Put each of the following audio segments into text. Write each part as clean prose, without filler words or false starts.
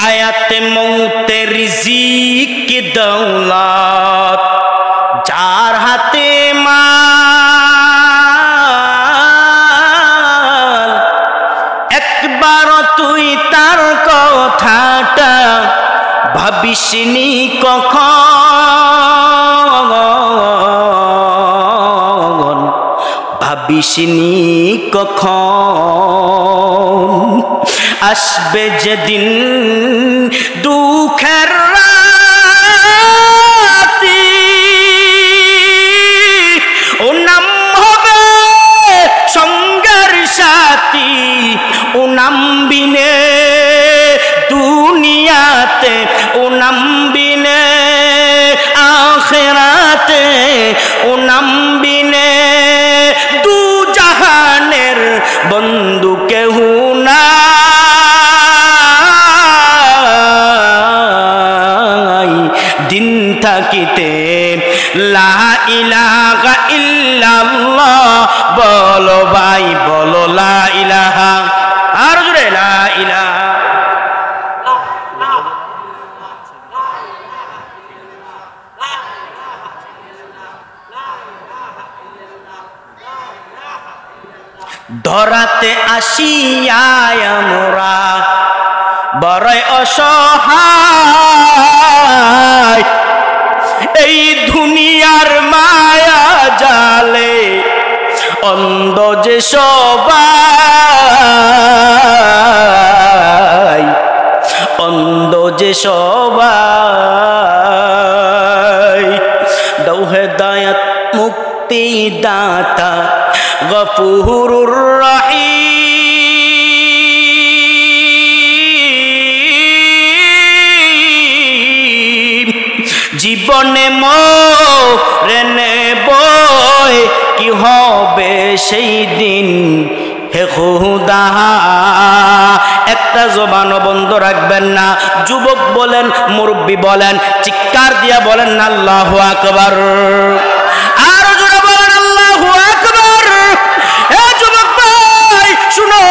হায়াতে মৌতে রিজিক কি দৌলত যার হাতে মাল একবার তুই তার কথাটা ভাবিসনি কখন, ভাবিসনি কখন আসবে যেদিন দুঃখের রাতি, ও নাম হবে সঙ্গের সাথী, ও নাম বিনে দুনিয়াতে, ও নাম বিনে আখিরাতে, ও নাম বিনে দু জাহানের বন্ধু কেহ না। দিন থাকিতে লা ইলাহা ইল্লাল্লাহ বলো ভাই বলো লা ইলাহা, আর জোরে লা ইলাহা। ধরাতে আসিয়ায় আমরা বড়ই অসহায়, এই দুনিয়ার মায়া জালে অন্ধ যে সবাই, অন্ধ যে সবাই। দাও হেদায়াত মুক্তি দাতা গফুরুর রহিম, জীবনে মরে নেব কি হবে সেই দিন হে খুদা। একটা জবান বন্ধ রাখবেন না। যুবক বলেন, মুরব্বী বলেন, চিৎকার দিয়া বলেন না আল্লাহু আকবার। আরো জোরে বলেন আল্লাহু আকবার। হে যুবক ভাই শুনো,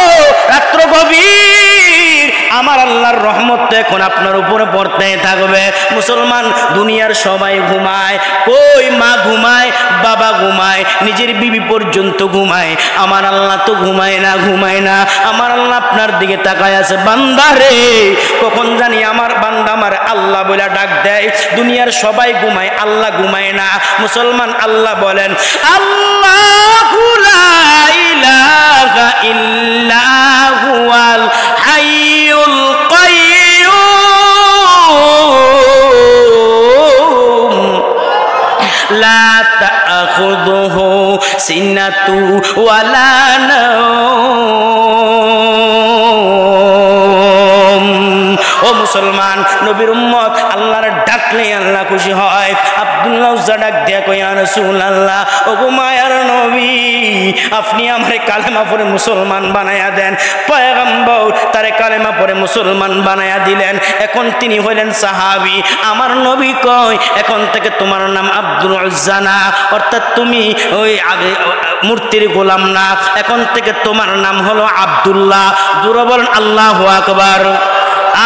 রাত্র গভীর, আমার আল্লাহর রহমত এখন আপনার উপরে পড়তে থাকবে। মুসলমান দুনিয়ার সবাই ঘুমায়, কই মা ঘুমায়, বাবা ঘুমায়, নিজের বিবি পর্যন্ত ঘুমায়, আমার আল্লাহ তো ঘুমায় না, ঘুমায় না। আমার আল্লাহ আপনার দিকে তাকায় আছে, বান্দা রে কখন জানি আমার বান্দা আমার আল্লাহ বলে ডাক দেয়। দুনিয়ার সবাই ঘুমায়, আল্লাহ ঘুমায় না। মুসলমান আল্লাহ বলেন আল্লাহু লা ইলাহা ইল্লা হুয়াল হাইয়ুল কাইয়্যুম লা তাখুযুহু সিনাতু ওয়ালা নাওম। ও মুসলমান, নবীর উম্মত আল্লাহর ডাকলে আল্লাহ খুশি হয়। আব্দুল্লাহ উজ্জা ডাক দিয়া কই ইয়া রাসূলুল্লাহ, ও গো মায়ার নবী, আপনি আমারে কালেমা পড়ে মুসলমান বানায়া দেন। পয়গম্বর তারে কালেমা পড়ে মুসলমান বানায়া দিলেন। এখন তিনি হইলেন সাহাবী। আমার নবী কয়, এখন থেকে তোমার নাম আব্দুল উজ্জা না, অর্থাৎ তুমি ওই আগে মূর্তির গোলাম না, এখন থেকে তোমার নাম হলো আব্দুল্লাহ। জোরে বলেন আল্লাহু আকবার।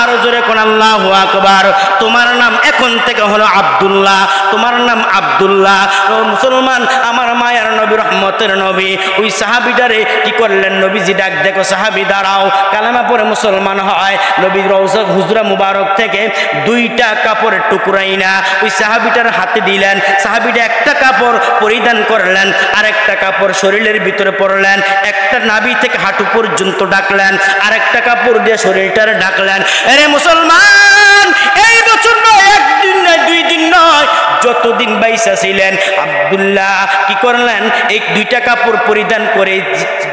আরো জোরে কোন আল্লাহু আকবার। তোমার নাম এখন থেকে হলো আব্দুল্লাহ, তোমার নাম আব্দুল্লাহ। ও মুসলমান, আমার মায়ার নবী, রহমতের নবী, ওই সাহাবীটারে কি করলেন? নবীজি ডাক দেখো সাহাবী দাঁড়াও, কালেমা পড়ে মুসলমান হয়। নবীর রওজা হুজরা মুবারক থেকে দুইটা কাপড়ের টুকরাই না ওই সাহাবীটার হাতে দিলেন। সাহাবীটা একটা কাপড় পরিধান করলেন, আরেকটা কাপড় শরীরের ভিতরে পরলেন, একটা নাভি থেকে হাঁটু পর্যন্ত ডাকলেন, আরেকটা কাপড় দিয়ে শরীরটার ডাকলেন। আরে মুসলমান, এই বছর নয়, একদিন নয়, দুই দিন নয়, যতদিন বাইসা ছিলেন আব্দুল্লাহ কি করলেন? এই দুইটা কাপড় পরিধান করে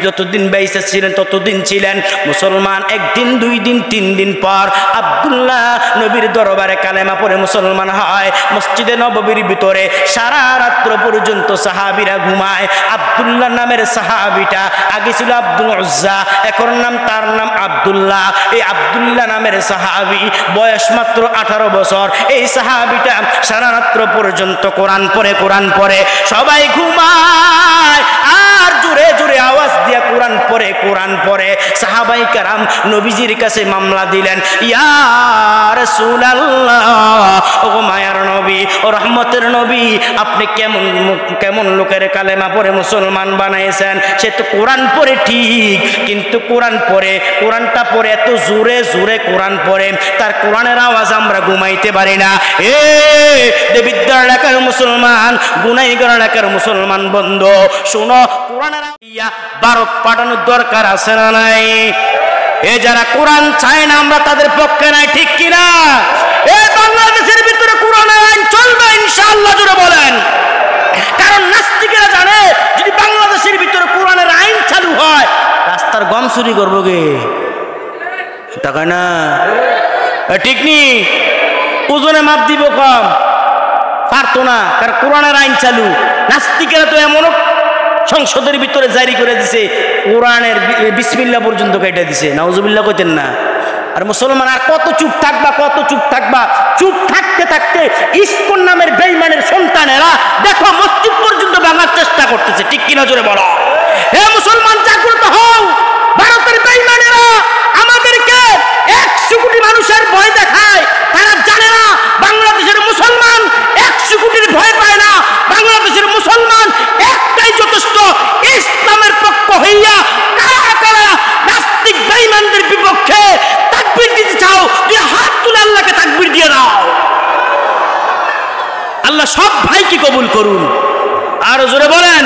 যতদিন বাইসা ছিলেন ততদিন ছিলেন মুসলমান। একদিন, দুই দিন, তিন দিন পর আব্দুল্লাহ নবীর দরবারে কালেমা পড়ে মুসলমান হয়। মসজিদে নববীর ভিতরে সারা রাত্র পর্যন্ত সাহাবীরা ঘুমায়। আব্দুল্লাহ নামের সাহাবীটা আগে ছিল আব্দুল উজ্জা, এখন নাম তার নাম আব্দুল্লাহ। এই আব্দুল্লাহ নামের সাহাবী বয়স মাত্র 18 বছর। এই সাহাবীটা সারা রাত্র পর্যন্ত কোরআন পড়ে, কোরআন পড়ে, সবাই ঘুমায়। আর জোরে জোরে আওয়াজ দিয়া কোরআন পড়ে সাহাবায়ে কেরাম নবীজির কাছে মামলা দিলেন, ইয়া রাসূলুল্লাহ, ওগো মায়ার নবী ও রহমতের নবী, আপনি কেমন লোকের কালেমা পড়ে মুসলমান বানাইছেন? সে তো কোরআন পড়ে ঠিক, কিন্তু কোরআনটা পড়ে এত জোরে জোরে কোরআন পড়ে, তার কোরআনের আওয়াজ আমরা ঘুমাইতে পারি না। দেবিদ্বার এলাকার মুসলমান, গুনাইগার এলাকার মুসলমান বন্ধু, শোনো, কোরআনের ভারত পাঠানোর দরকার আছে না নাই? যারা কোরআন চায় না আমরা তাদের পক্ষে নাই, ঠিক কিনা? বাংলাদেশের ভিতরে কোরআনের আইন চলবে ইনশাআল্লাহ, জোরে বলেন। কারণ নাস্তিকেরা জানে যদি বাংলাদেশের ভিতরে কোরআনের আইন চালু হয়, রাস্তার গম চুরি করবো গে, টাকা না, ঠিক নি? ওজনে মাপ দিব কম, পারতো না, কারণ কোরআনের আইন চালু। নাস্তিকেরা তো এমন সংসদের ভিতরে জারি করে দিছে, কোরআনের বিসমিল্লাহ পর্যন্ত কেটে দিছে, নাউজুবিল্লাহ কইতেন না। আর মুসলমান আর কত চুপ থাকবা? চুপ থাকতে থাকতে ইসকন নামের বেঈমানের সন্তানেরা দেখো মসজিদ পর্যন্ত ভাঙার চেষ্টা করতেছে, ঠিক কিনা জোরে বলো। হে মুসলমান, জাগ্রত হও। ভারতের বেঈমানেরা আমাদেরকে 100 কোটি মানুষের ভয় দেখায়, তারা জানে না বাংলাদেশের মুসলমান 100 কোটির ভয় পায় না। বাংলাদেশের মুসলমান একটাই যথেষ্ট, ইসলামের পক্ষ হইয়া কারা নাস্তিক বেঈমানদের বিপক্ষে তাকবীর দিতে চাও, তুই হাত তুলে আল্লাহকে তাকবীর দিয়ে দাও। আল্লাহ সব ভাইকে কবুল করুন। আর জোরে বলেন।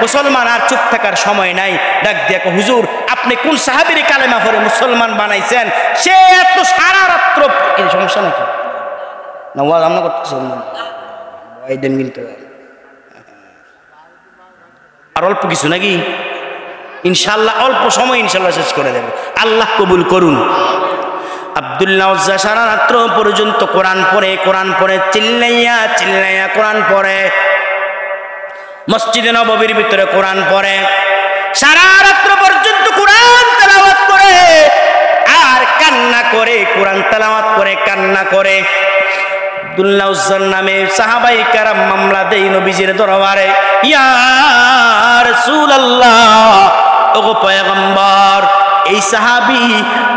মুসলমান আর চুপ থাকার সময় নাই, ডাক দিয়ে হুজুর আপনি কোন সাহাবীর কালেমা পড়ে মুসলমান বানাইছেন? সে এত সারা রাত্র, কি সমস্যা নাকি না? ওয়াজ আমরা করতেছেন না, ওয়াইডেন কিন্তু আর অল্প কিছু নাকি? ইনশাআল্লাহ অল্প সময় ইনশাআল্লাহ শেষ করে দেব, আল্লাহ কবুল করুন। আব্দুল্লাহ উজ্জা সারা রাত্র পর্যন্ত কোরআন পড়ে চিল্লাইয়া কোরআন পড়ে, মসজিদে নববীর ভিতরে কোরআন পড়ে, সারা রাত্র পর্যন্ত কোরআন তেলাওয়াত করে আর কান্না করে, কোরআন তেলাওয়াত করে কান্না করে। আব্দুল্লাহ উজ্জার নামে সাহাবায়ে কেরাম মামলা দেয় নবীজির দরবারে, ইয়া রাসূলুল্লাহ, ওগো পয়গম্বর, এই সাহাবী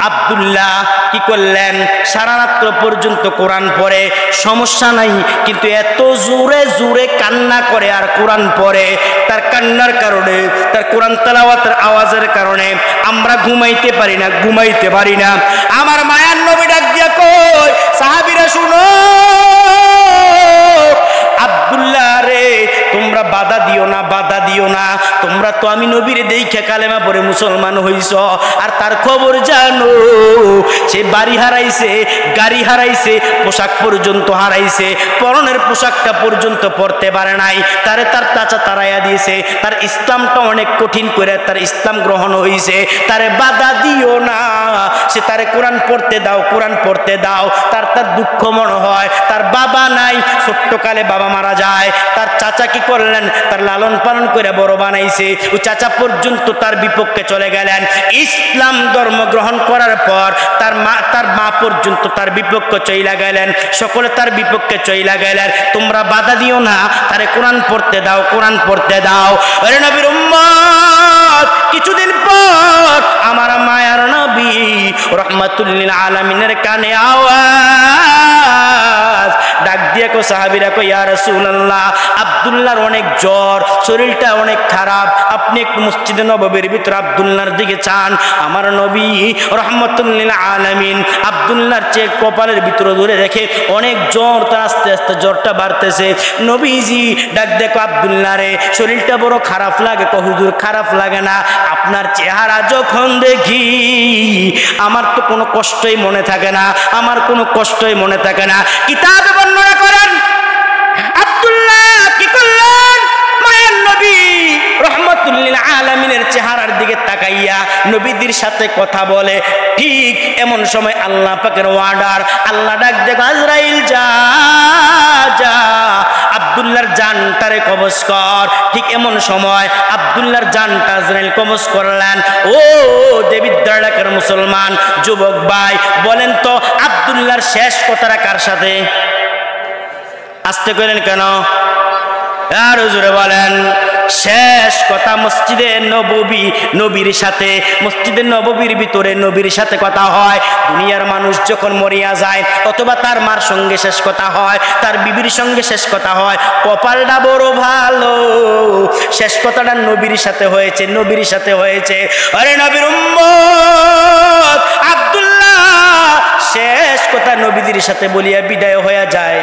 আব্দুল্লাহ কি করলেন? সারা রাত্র পর্যন্ত কোরআন পড়ে, সমস্যা নাই, কিন্তু এত জোরে জোরে কান্না করে আর কোরআন পড়ে, তার কান্নার কারণে, তার কোরআন তেলাওয়াতের আওয়াজের কারণে আমরা ঘুমাইতে পারি না। আমার মায়ার নবী ডাক দিয়া কই, সাহাবীরা শুনো, আব্দুল্লাহ রে, তোমরা বাধা দিও না, তোমরা তো আমি নবীর দেইখা কালেমা পড়ে মুসলমান হইছ, আর তার খবর জানো, সে বাড়ি হারাইছে, গাড়ি হারাইছে, পোশাক পর্যন্ত হারাইছে, পরনের পোশাকটা পর্যন্ত পরতে পারে নাই, তার চাচা তারাইয়া দিয়েছে, তার ইসলামটা অনেক কঠিন করে তার ইসলাম গ্রহণ হইছে, তারে বাধা দিও না, সে তারে কোরআন পড়তে দাও। তার দুঃখ মনে হয়, তার বাবা নাই, ছোট্টকালে বাবা মারা যায়, তার চাচা কি করলেন? তার লালন পালন করে বড় বানাইছে, ওই চাচা পর্যন্ত তার বিপক্ষে চলে গেলেন। ইসলাম ধর্ম গ্রহণ করার পর তার মা পর্যন্ত তার বিপক্ষে চইলা গেলেন, সকলে তার বিপক্ষে চইলা গেলেন। তোমরা বাধা দিও না, তারে কোরআন পড়তে দাও। আরে নবীর উম্মত, কিছুদিন পর আমার মায়ার নবী রাহমাতুল লিল আলামিনের কানে আওয়াজ, ডাক দিয়ে কো সাহাবীরা কো, ইয়া রাসূলুল্লাহ, আব্দুল্লাহর অনেক জ্বর, শরীরটা অনেক খারাপ, আপনি একটু মসজিদে নববীর ভিতরে আব্দুল্লাহর দিকে চান। আমার নবী রাহমাতুল লিল আলামিন আব্দুল্লাহর চেয়ে কপালের ভিতরে ধরে রেখে অনেক জ্বর, তার আস্তে আস্তে জ্বরটা বাড়তেছে। নবীজি ডাক দেখো, আব্দুল্লাহ রে, শরীরটা বড় খারাপ লাগে? কো হুজুর খারাপ লাগে না, আপনার চেহারা যখন দেখি আমার তো কোনো কষ্টই মনে থাকে না। কিতাবে বর্ণনা করেন আব্দুল্লাহ কি করলেন? মায়ের নবী রাহমাতুল লিল আলামিনের চেহারার দিকে তাকাইয়া নবীদের সাথে কথা বলে। ঠিক এমন সময় আল্লাহ পাকের অর্ডার, আল্লাহ ডাক দেখো, আজরাইল যা আব্দুল্লাহর জানটারে কবজ কর। ঠিক এমন সময় আব্দুল্লাহর জানটা আজরাইল কবজ করলেন। ও দেবিদ্বার এলাকার মুসলমান যুবক ভাই, বলেন তো আব্দুল্লাহর শেষ কথাটা কার সাথে? আসতে করেন কেন? আর জোরে বলেন। শেষ কথা মসজিদে নববী, নবীর সাথে মসজিদে নববীর ভিতরে নবীর সাথে কথা হয়। দুনিয়ার মানুষ যখন মরিয়া যায় অথবা তার মার সঙ্গে শেষ কথা হয়, তার বিবির সঙ্গে শেষ কথা হয়, কপালটা বড় ভালো, শেষ কথাটা নবীর সাথে হয়েছে, নবীর সাথে হয়েছে। আরে নবীর উম্মত আব্দুল্লাহ শেষ কথা নবীদের সাথে বলিয়া বিদায় হয়ে যায়।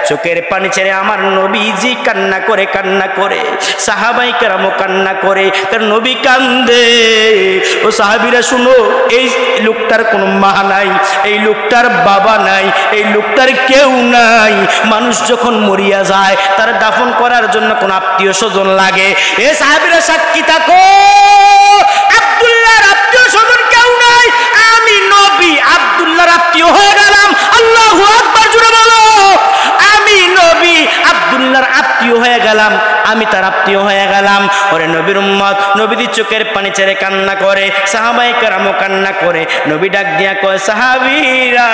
চোখের পানি ছেড়ে আমার নবীজি কান্না করে, কান্না করে, সাহাবাই কেরামও কান্না করে, কারণ নবী কান্দে। ও সাহাবীরা শুনো, এই লোকটার কোনো মা নাই, এই লোকটার বাবা নাই, এই লোকটার কেউ নাই। মানুষ যখন মরিয়া যায় তার দাফন করার জন্য কোন আত্মীয় স্বজন লাগে। এ সাহাবীরা সাক্ষী থাকো, আব্দুল্লাহর আত্মীয় স্বজন কেউ নাই, আমি নবী আব্দুল্লাহর আত্মীয় হয়ে গেলাম। আল্লাহু আকবার, জোরে বলো। আমি নবী আব্দুল্লাহর আত্মীয় হয়ে গেলাম, আমি তার আত্মীয় হয়ে গেলাম। ওরে নবীর উম্মত, নবীদের চোখের পানি ছেড়ে কান্না করে, সাহাবায়ে কেরামও কান্না করে। নবী ডাক দিয়া কয়, সাহাবীরা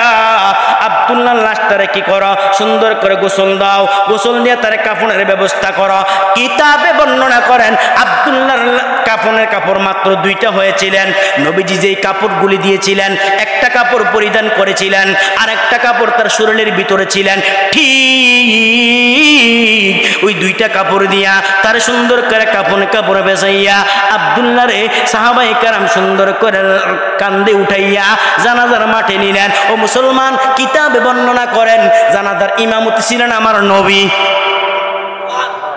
আব্দুল্লাহর লাশটারে কি করো, সুন্দর করে গোসল দাও, গোসল দিয়ে তার কাফনের ব্যবস্থা করো। কিতাবে বর্ণনা করেন আব্দুল্লাহর কাফনের কাপড় মাত্র 2টা হয়েছিলেন। নবীজি যেই কাপড়গুলি দিয়েছিলেন, একটা কাপড় পরিধান করেছিলেন আর একটা কাপড় তার শরীরের ভিতরে ছিলেন। ঠিক ওই 2টা কাপড় দিয়া তার সুন্দর করে কাপড়ে বেসাইয়া আব্দুল্লাহ রে সাহাবায়ে কেরাম সুন্দর করে কান্দে উঠাইয়া জানাজার মাঠে নিলেন। ও মুসলমান, কিতাবে বর্ণনা করেন জানাজার ইমামতি ছিলেন আমার নবী,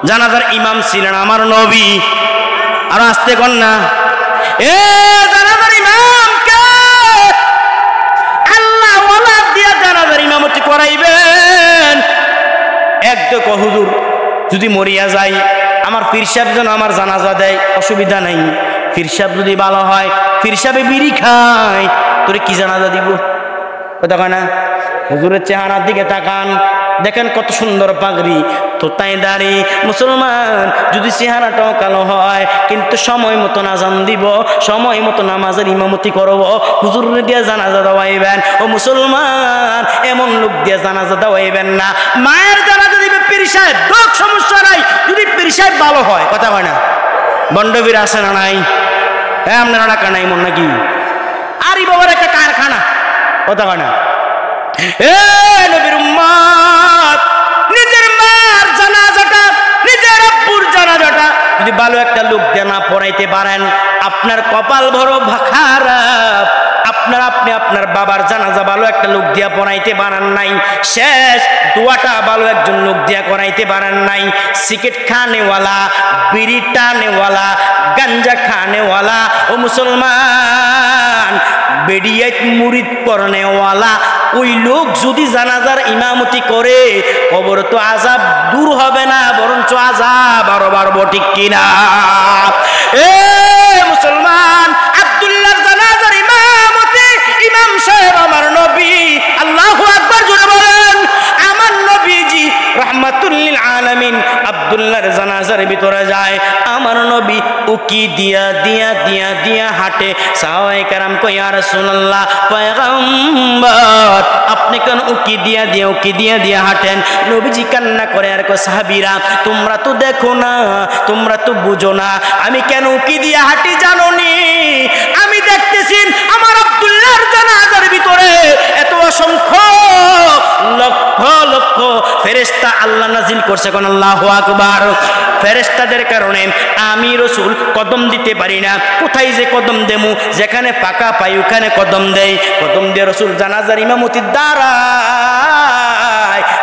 জানাজার ইমাম ছিলেন আমার নবী। আর আসতে কর না, এ জানাজার ইমাম কে? আল্লাহ ওয়ালা দিয়া জানাজার ইমামতি করাইবেন। একদম হুজুর যদি মরিয়া যাই, আমার পীর সাহেব যেন আমার জানাজা দেয়, অসুবিধা নাই। পীর সাহেব যদি ভালো হয়, পীর সাহেবে বিড়ি খায়, তোরে কি জানাজা দিব? কথা কয় না? হুজুরের চেহারার দিকে তাকান, দেখেন কত সুন্দর পাগড়ি, তো তাই দাঁড়ি। মুসলমান, যদি চেহারাটাও কালো হয় কিন্তু সময় মতো আযান দিব, সময় মতো নামাজের ইমামতি করব, হুজুরের দিয়ে জানাজা দেওয়াইবেন। ও মুসলমান, এমন লোক দিয়ে জানাজা দেওয়াইবেন না। মায়ের জানাজা দিবে পীর সাহেব, দুঃখ সমস্যা নাই, যদি পীর সাহেব ভালো হয়। কথা হয় না? বন্ডবীর আছে না নাই? হ্যাঁ, আপনারা টাকা নাই মন নাকি? আরে বাবার একটা কারখানা। কথা হয় না? এ নবীর উম্মত, নিজের মার জানাজাটা, নিজের আব্বুর জানাজাটা যদি ভালো একটা লোক দিয়ে না পড়াইতে পারেন, আপনার কপাল বড় খারাপ। আপনি আপনার বাবার জানাজা ভালো একটা লোক দিয়া পড়াইতে পারেন নাই, শেষ দোয়াটা ভালো একজন লোক দিয়া করাইতে পারেন নাই। সিগারেট খানেওয়ালা, বিড়ি টানেওয়ালা, গাঞ্জা খানেওয়ালা, ও মুসলমান, বেডিয়াত মুরিদ করনেওয়ালা, ওই লোক যদি জানাজার ইমামতি করে, কবর তো আযাব দূর হবে না, বরঞ্চ আযাব আরো বাড়বো। ঠিক কিনা? এ মুসলমান, আব্দুল্লাহর জানাজার ইমামতি ইমাম সাহেব আমার নবী। আল্লাহু আকবার, জোরে বলেন। আমার নবীজি রাহমাতুল লিল আলামিন আব্দুল্লাহর জানাজার ভিতরে যায়, আমার নবী উকি দিয়া দিয়া দিয়া দিয়া হাঁটে। সাহাবায়ে কেরাম কয়, ইয়া রাসূলুল্লাহ, পয়গম্বর আপনি কেন উকি দিয়া দিয়া উকি দিয়া দিয়া হাঁটেন? নবীজি কান্না করে আর কয়, সাহাবীরা তোমরা তো দেখো না, তোমরা তো বুঝো না, আমি কেন উকি দিয়া হাঁটি জানো নি? আমি দেখতেছি আমার আব্দুল্লাহর জানাজার ভিতরে এত অসংখ্য লক্ষ লক্ষ ফেরেশতা আল্লাহ নাজিল করছে। কোন আল্লাহু আকবার। ফেরেশতাদের কারণে আমি রাসূল কদম দিতে পারি না। কোথায় যে কদম দেমু? যেখানে পাকা পাই ওখানে কদম দেই। কদম দিয়ে রাসূল জানাজার ইমামতি দাঁড়ায়।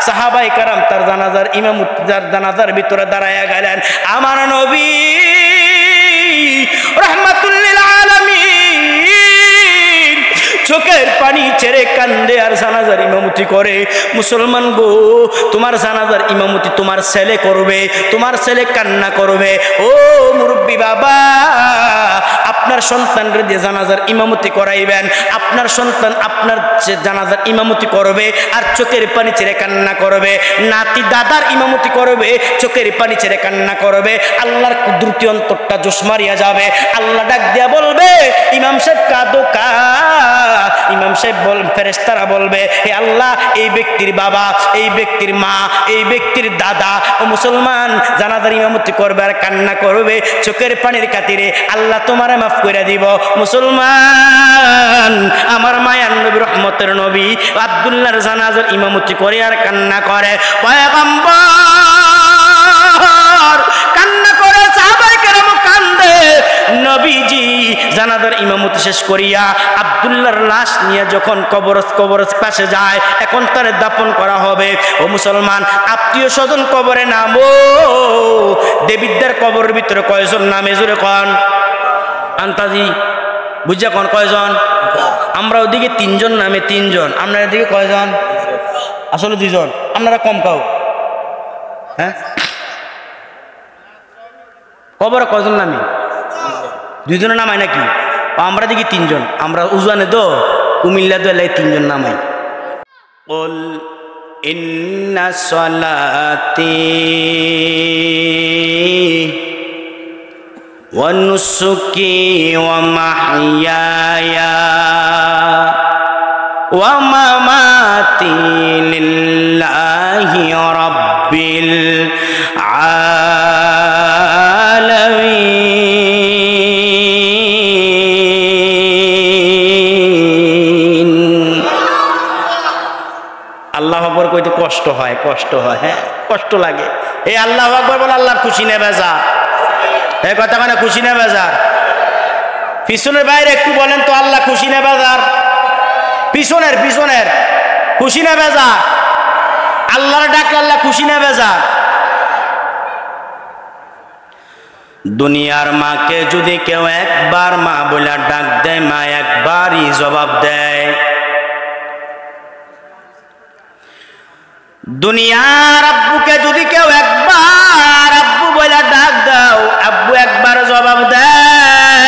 সাহাবায়ে কেরাম তার জানাজার ইমামতি জানাজার ভিতরে দাঁড়ায়া গেলেন। আমার নবী রাহমাতুল লিল আলামিন চোখের পানি ছেড়ে কান্দে আর জানাজার ইমামতি করে। মুসলমান গো, তোমার জানাজার ইমামতি তোমার ছেলে করবে, তোমার ছেলে কান্না করবে। ও মুরব্বী বাবা, আপনার সন্তানরে দিয়ে জানাজার ইমামতি করাইবেন, আপনার সন্তান আপনার জানাজার ইমামতি করবে আর চোখের পানি ছেড়ে কান্না করবে। নাতি দাদার ইমামতি করবে, চোখের পানি ছেড়ে কান্না করবে। আল্লাহর কুদরতি অন্তরটা জোশ মারিয়া যাবে। আল্লাহ ডাক দিয়া বলবে, ইমাম সাহেব কাঁদো কাঁদ, ইমাম সাহেব ফেরেশতারা বলবে, হে আল্লাহ, এই ব্যক্তির বাবা, এই ব্যক্তির মা, এই ব্যক্তির দাদা ও মুসলমান জানাজার ইমামতি করবে আর কান্না করবে চোখের পানির খাতিরে, আল্লাহ তোমারে মাফ করে দিব। মুসলমান, আমার মায়ার নবী, রহমতের নবী আব্দুল্লাহর জানাজার ইমামতি করে আর কান্না করে। পয়গম্বর কান্না করে, সাহাবায়ে কেরাম কান্দে। নবীজি জানাজার ইমামতি শেষ করিয়া আব্দুল্লাহর লাশ নিয়ে যখন কবর পাশে যায়, এখন তারে দাফন করা হবে। ও মুসলমান, আত্মীয় স্বজন কবরে নামো। দেবিদ্যার কবরের ভিতরে কয়জন নামে জোরে কন? আন্তাজি বুঝা কন কয়জন? আমরা ওদিকে 3 জন নামে, 3 জন। আপনার এদিকে কয়জন? আসলে 2 জন। আপনারা কম কাও। হ্যাঁ, কবরে কয়জন নামে? 2 জনের নামাই নাকি? আমরা দেখি 3 জন। আমরা উজানে তো কুমিল্লা তো এলাই 3 জন নামাই। বল ইন্না সলাতি ওয়া নুসুকি ওয়া মাহইয়ায়া ওয়া মামাতি লিল্লাহি রাব্বিল আলামিন। আল্লাহু আকবার কইতে কষ্ট হয়, কষ্ট হয়। হ্যাঁ, কষ্ট লাগে। এই আল্লাহু আকবার বলে আল্লাহর খুশি নেবে যা। এই কথা মানে খুশি না বেজার? পিছনের বাইরে একটু বলেন তো, আল্লাহ খুশি না বেজার? পিছনের খুশি না বেজার? আল্লাহর ডাকলে আল্লাহ খুশি না বেজার? দুনিয়ার মাকে যদি কেউ একবার মা বলে ডাক দেয়, মা একবারই জবাব দেয়। দুনিয়ার আব্বুকে যদি কেউ একবার আব্বু বলে ডাক দাও, আব্বু একবার জবাব দেয়।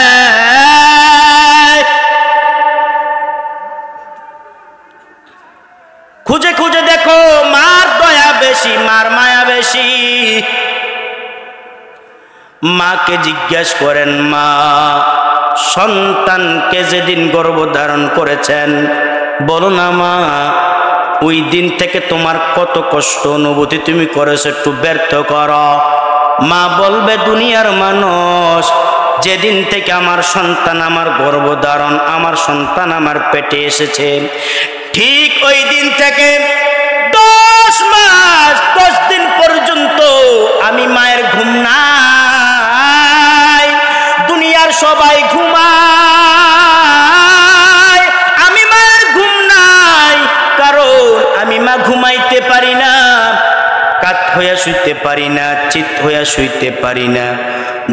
খুঁজে খুঁজে দেখো, মার দয়া বেশি, মার মায়া বেশি। মাকে জিজ্ঞেস করেন, মা সন্তানকে যেদিন গর্ভধারণ করেছেন, বলো না মা ওই দিন থেকে তোমার কত কষ্ট অনুভূতি তুমি করেছো, একটু ব্যর্থ করো। মা বলবে, দুনিয়ার মানুষ যেদিন থেকে আমার সন্তান, আমার গর্ভধারণ, আমার সন্তান আমার পেটে এসেছে, ঠিক ওই দিন থেকে 10 মাস 10 দিন পর্যন্ত আমি মায়ের ঘুম নাই। দুনিয়ার সবাই ঘুমায়, আমি মায়ের ঘুম নাই, কারণ আমি মা ঘুমাইতে পারি না, কাত হইয়া শুইতে পারি না, চিত হইয়া শুইতে পারি না।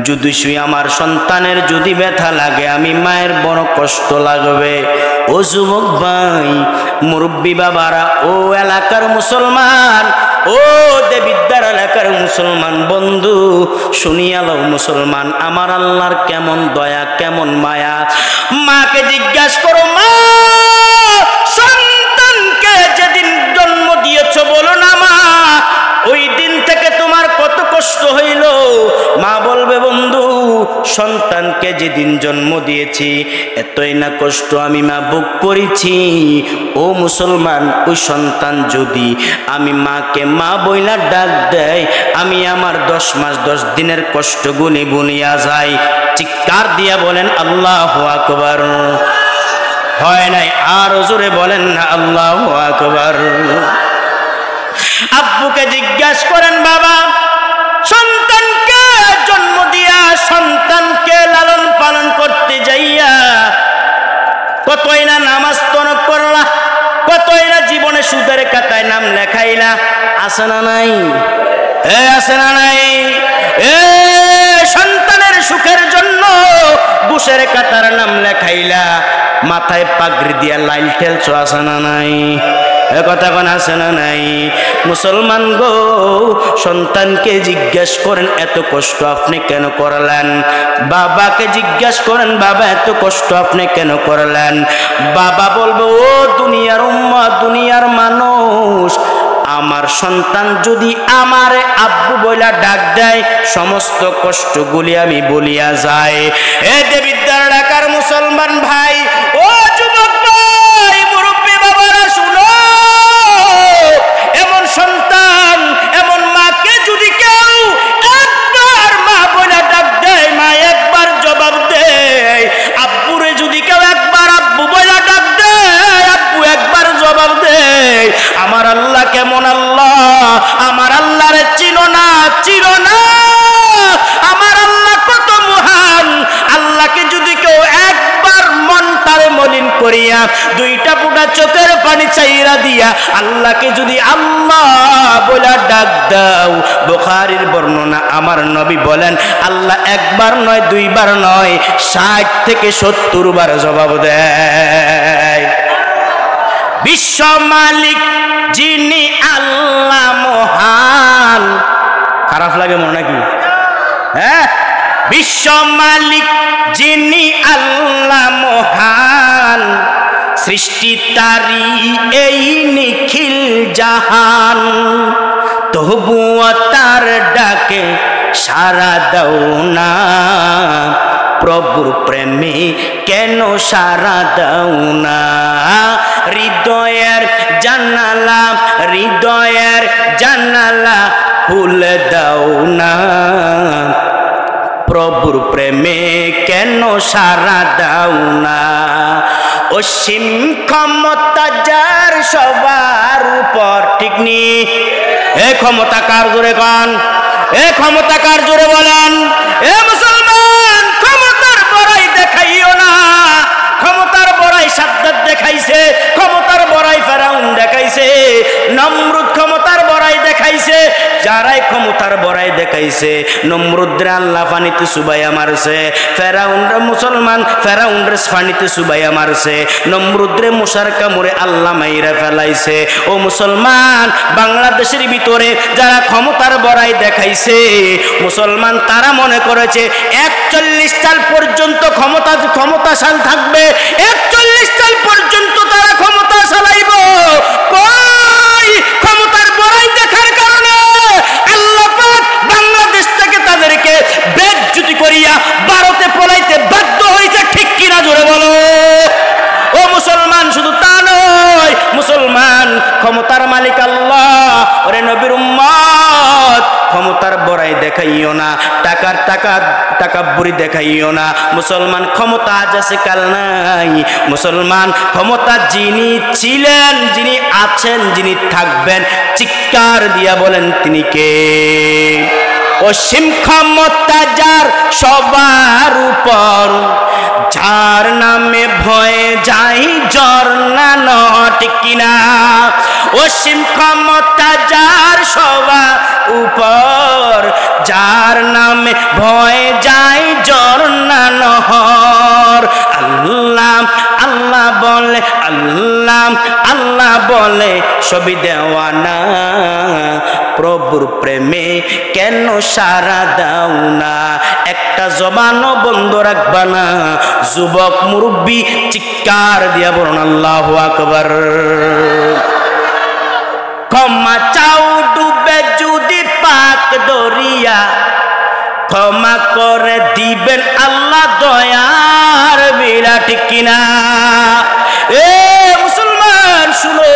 যদি শুই আমার সন্তানের যদি ব্যথা লাগে, আমি মায়ের বড় কষ্ট লাগবে। ও যুবক ভাই, মুরব্বী বাবারা, ও এলাকার মুসলমান, ও দেবিদ্যার এলাকার মুসলমান বন্ধু, শুনিয়া লও মুসলমান, আমার আল্লাহর কেমন দয়া, কেমন মায়া। মাকে জিজ্ঞাসা করো, মা সন্তানকে যেদিন জন্ম দিয়েছ, বলো না মা ওই দিন থেকে তোমার কত কষ্ট হইল। মা বলবে, বন্ধু সন্তানকে যেদিন জন্ম দিয়েছি এতই না কষ্ট আমি মা ভোগ করেছি। ও মুসলমান, ওই সন্তান যদি আমি মাকে মা বইলা ডাক দেয়, আমি আমার 10 মাস 10 দিনের কষ্টগুলি ভুলিয়া যাই। চিৎকার দিয়া বলেন আল্লাহু আকবার। হয় নাই? আরো জোরে বলেন না আল্লাহু আকবার। আব্বুকে জিজ্ঞাসা করেন, বাবা সন্তানকে জন্ম দিয়া, সন্তানকে লালন পালন করতে যাইয়া কতই না নামাজ তরক করলা, কতই না জীবনে সুদের খাতায় নাম লেখাইলা। আছে না নাই? আছে না নাই? সন্তানের সুখের জন্য ঘুষের খাতার নাম লেখাইলা, মাথায় পাগড়ি দিয়া লাইল ঠেলছো। আছে না নাই? কথা কোন আছে না নাই? মুসলমান গো, সন্তানকে জিজ্ঞেস করেন, এত কষ্ট আপনি কেন করলেন? বাবাকে জিজ্ঞেস করেন, বাবা এত কষ্ট আপনি কেন করলেন? বাবা বলবে, ও দুনিয়ার উম্মত, দুনিয়ার মানুষ, আমার সন্তান যদি আমারে আব্বু বইলা ডাক দেয়, সমস্ত কষ্টগুলি আমি বলিয়া যাই। এ দেবিদ্যার ঢাকার মুসলমান ভাই, ও যুবক ভাই, কেমন আল্লাহ, আমার আল্লাহরে চিনো না, চিনো না। আমার আল্লাহ কত মহান। আল্লাহকে যদি কেউ একবার মনটারে মলিন করিয়া দুইটা ফুটা চোখের পানি চাইরা দিয়া আল্লাহকে যদি আল্লাহ বলে ডাক দাও, বুখারীর বর্ণনা, আমার নবী বলেন আল্লাহ একবার নয়, দুইবার নয়, 60 থেকে 70 বার জবাব দেয়। বিশ্ব মালিক যিনি আল্লাহ মহান। খারাপ লাগে মনে নাকি? হ্যাঁ, বিশ্ব মালিক যিনি আল্লাহ মহান, সৃষ্টি তারি এই নিখিল জাহান, তবুও তার ডাকে সাড়া দাও না, প্রভুর প্রেমে কেন সাড়া দাও না। হৃদয়ের জানালা, হৃদয়ের জানালা খুলে দাও না, প্রভুর প্রেমে কেন সাড়া দাও না। অসীম ক্ষমতা যার সবার উপর, ঠিক নি? এ ক্ষমতা কার জোরে কন, এ ক্ষমতা কার জোরে বলেন। এ মুসলমান, ক্ষমতার বড়াই দেখাইও না। ক্ষমতার বড়াই সাদ্দাত দেখাইছে, ক্ষমতার বড়াই ফেরাউন দেখাইছে, নমরুদ ক্ষমতার বড়াই দেখাইছে। যারাই ক্ষমতার বড়াই দেখাইছে, নমরুদরে আল্লাহ পানিতে সুবাইয়া মারছে, ফেরাউনরে মুসলমান ফেরাউনরে পানিতে সুবাইয়া মারছে, নমরুদরে মশার কামড়ে আল্লাহ মাইরা ফেলাইছে। ও মুসলমান, বাংলাদেশের ভিতরে যারা ক্ষমতার বড়াই দেখাইছে, মুসলমান তারা মনে করেছে 41 সাল পর্যন্ত ক্ষমতাশাল থাকবে, 41 সাল পর্যন্ত তারা ক্ষমতা চালাইব। কই ক্ষমতার বড়াই দেখার কারণে আল্লাহ পাক বাংলাদেশ থেকে তাদেরকে বেজ্জতি করিয়া ভারতে পলাইতে বাধ্য হয়েছে, ঠিক কিনা জোরে বলো। ও মুসলমান, শুধু তা নয়, মুসলমান ক্ষমতার মালিক আল্লাহ। ওরে নবীর উম্মত, ক্ষমতার বড়াই দেখাইও না, টাকাব্বুরি দেখাইও না। মুসলমান ক্ষমতা আজ আছে কাল নাই। মুসলমান ক্ষমতা যিনি ছিলেন, যিনি আছেন, যিনি থাকবেন, চিৎকার দিয়া বলেন তিনি কে? অসীম ক্ষমতা যার সবার উপর, যার নামে ভয়ে যাই ঝর্ণা, ঠিক কিনা? অসীম ক্ষমতা যার সবার উপর, যার নামে ভয়ে যাই ঝর্ণা নহর। আল্লাহ আল্লাহ বলে, আল্লাহ আল্লাহ বলে সবই দেওয়ানা, প্রভুর প্রেমে কেন সাড়া দাও না। একটা জবানও বন্ধ রাখবা না। যুবক মুরব্বী চিৎকার দিয়া বলুন আল্লাহু আকবার। ক্ষমা চাও ডুবে যদি পাক দরিয়া, ক্ষমা করে দিবেন আল্লাহ দয়ার বিরা, ঠিক কিনা? এ মুসলমান শুনো,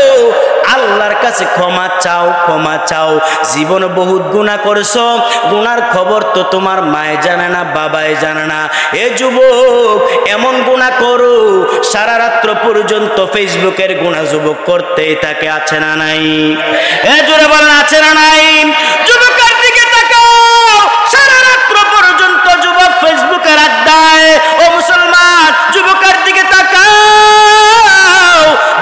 আল্লাহর কাছে ক্ষমা চাও, ক্ষমা চাও। জীবন বহুত গুনাহ করছো, গুনার খবর তো তোমার মায়ে জানে না, বাবাই জানে না। এ যুবক, এমন গুনাহ করো সারা রাত্র পর্যন্ত ফেসবুকের গুনাহ যুবক করতেই থাকে, আছে না নাই? এ জোরে বলেন, আছে না নাই? যুবকের দিকে তাকাও, সারা রাত্র পর্যন্ত যুবক ফেসবুকের আড্ডায়। ও মুসলমান, যুবকের দিকে তাকাও,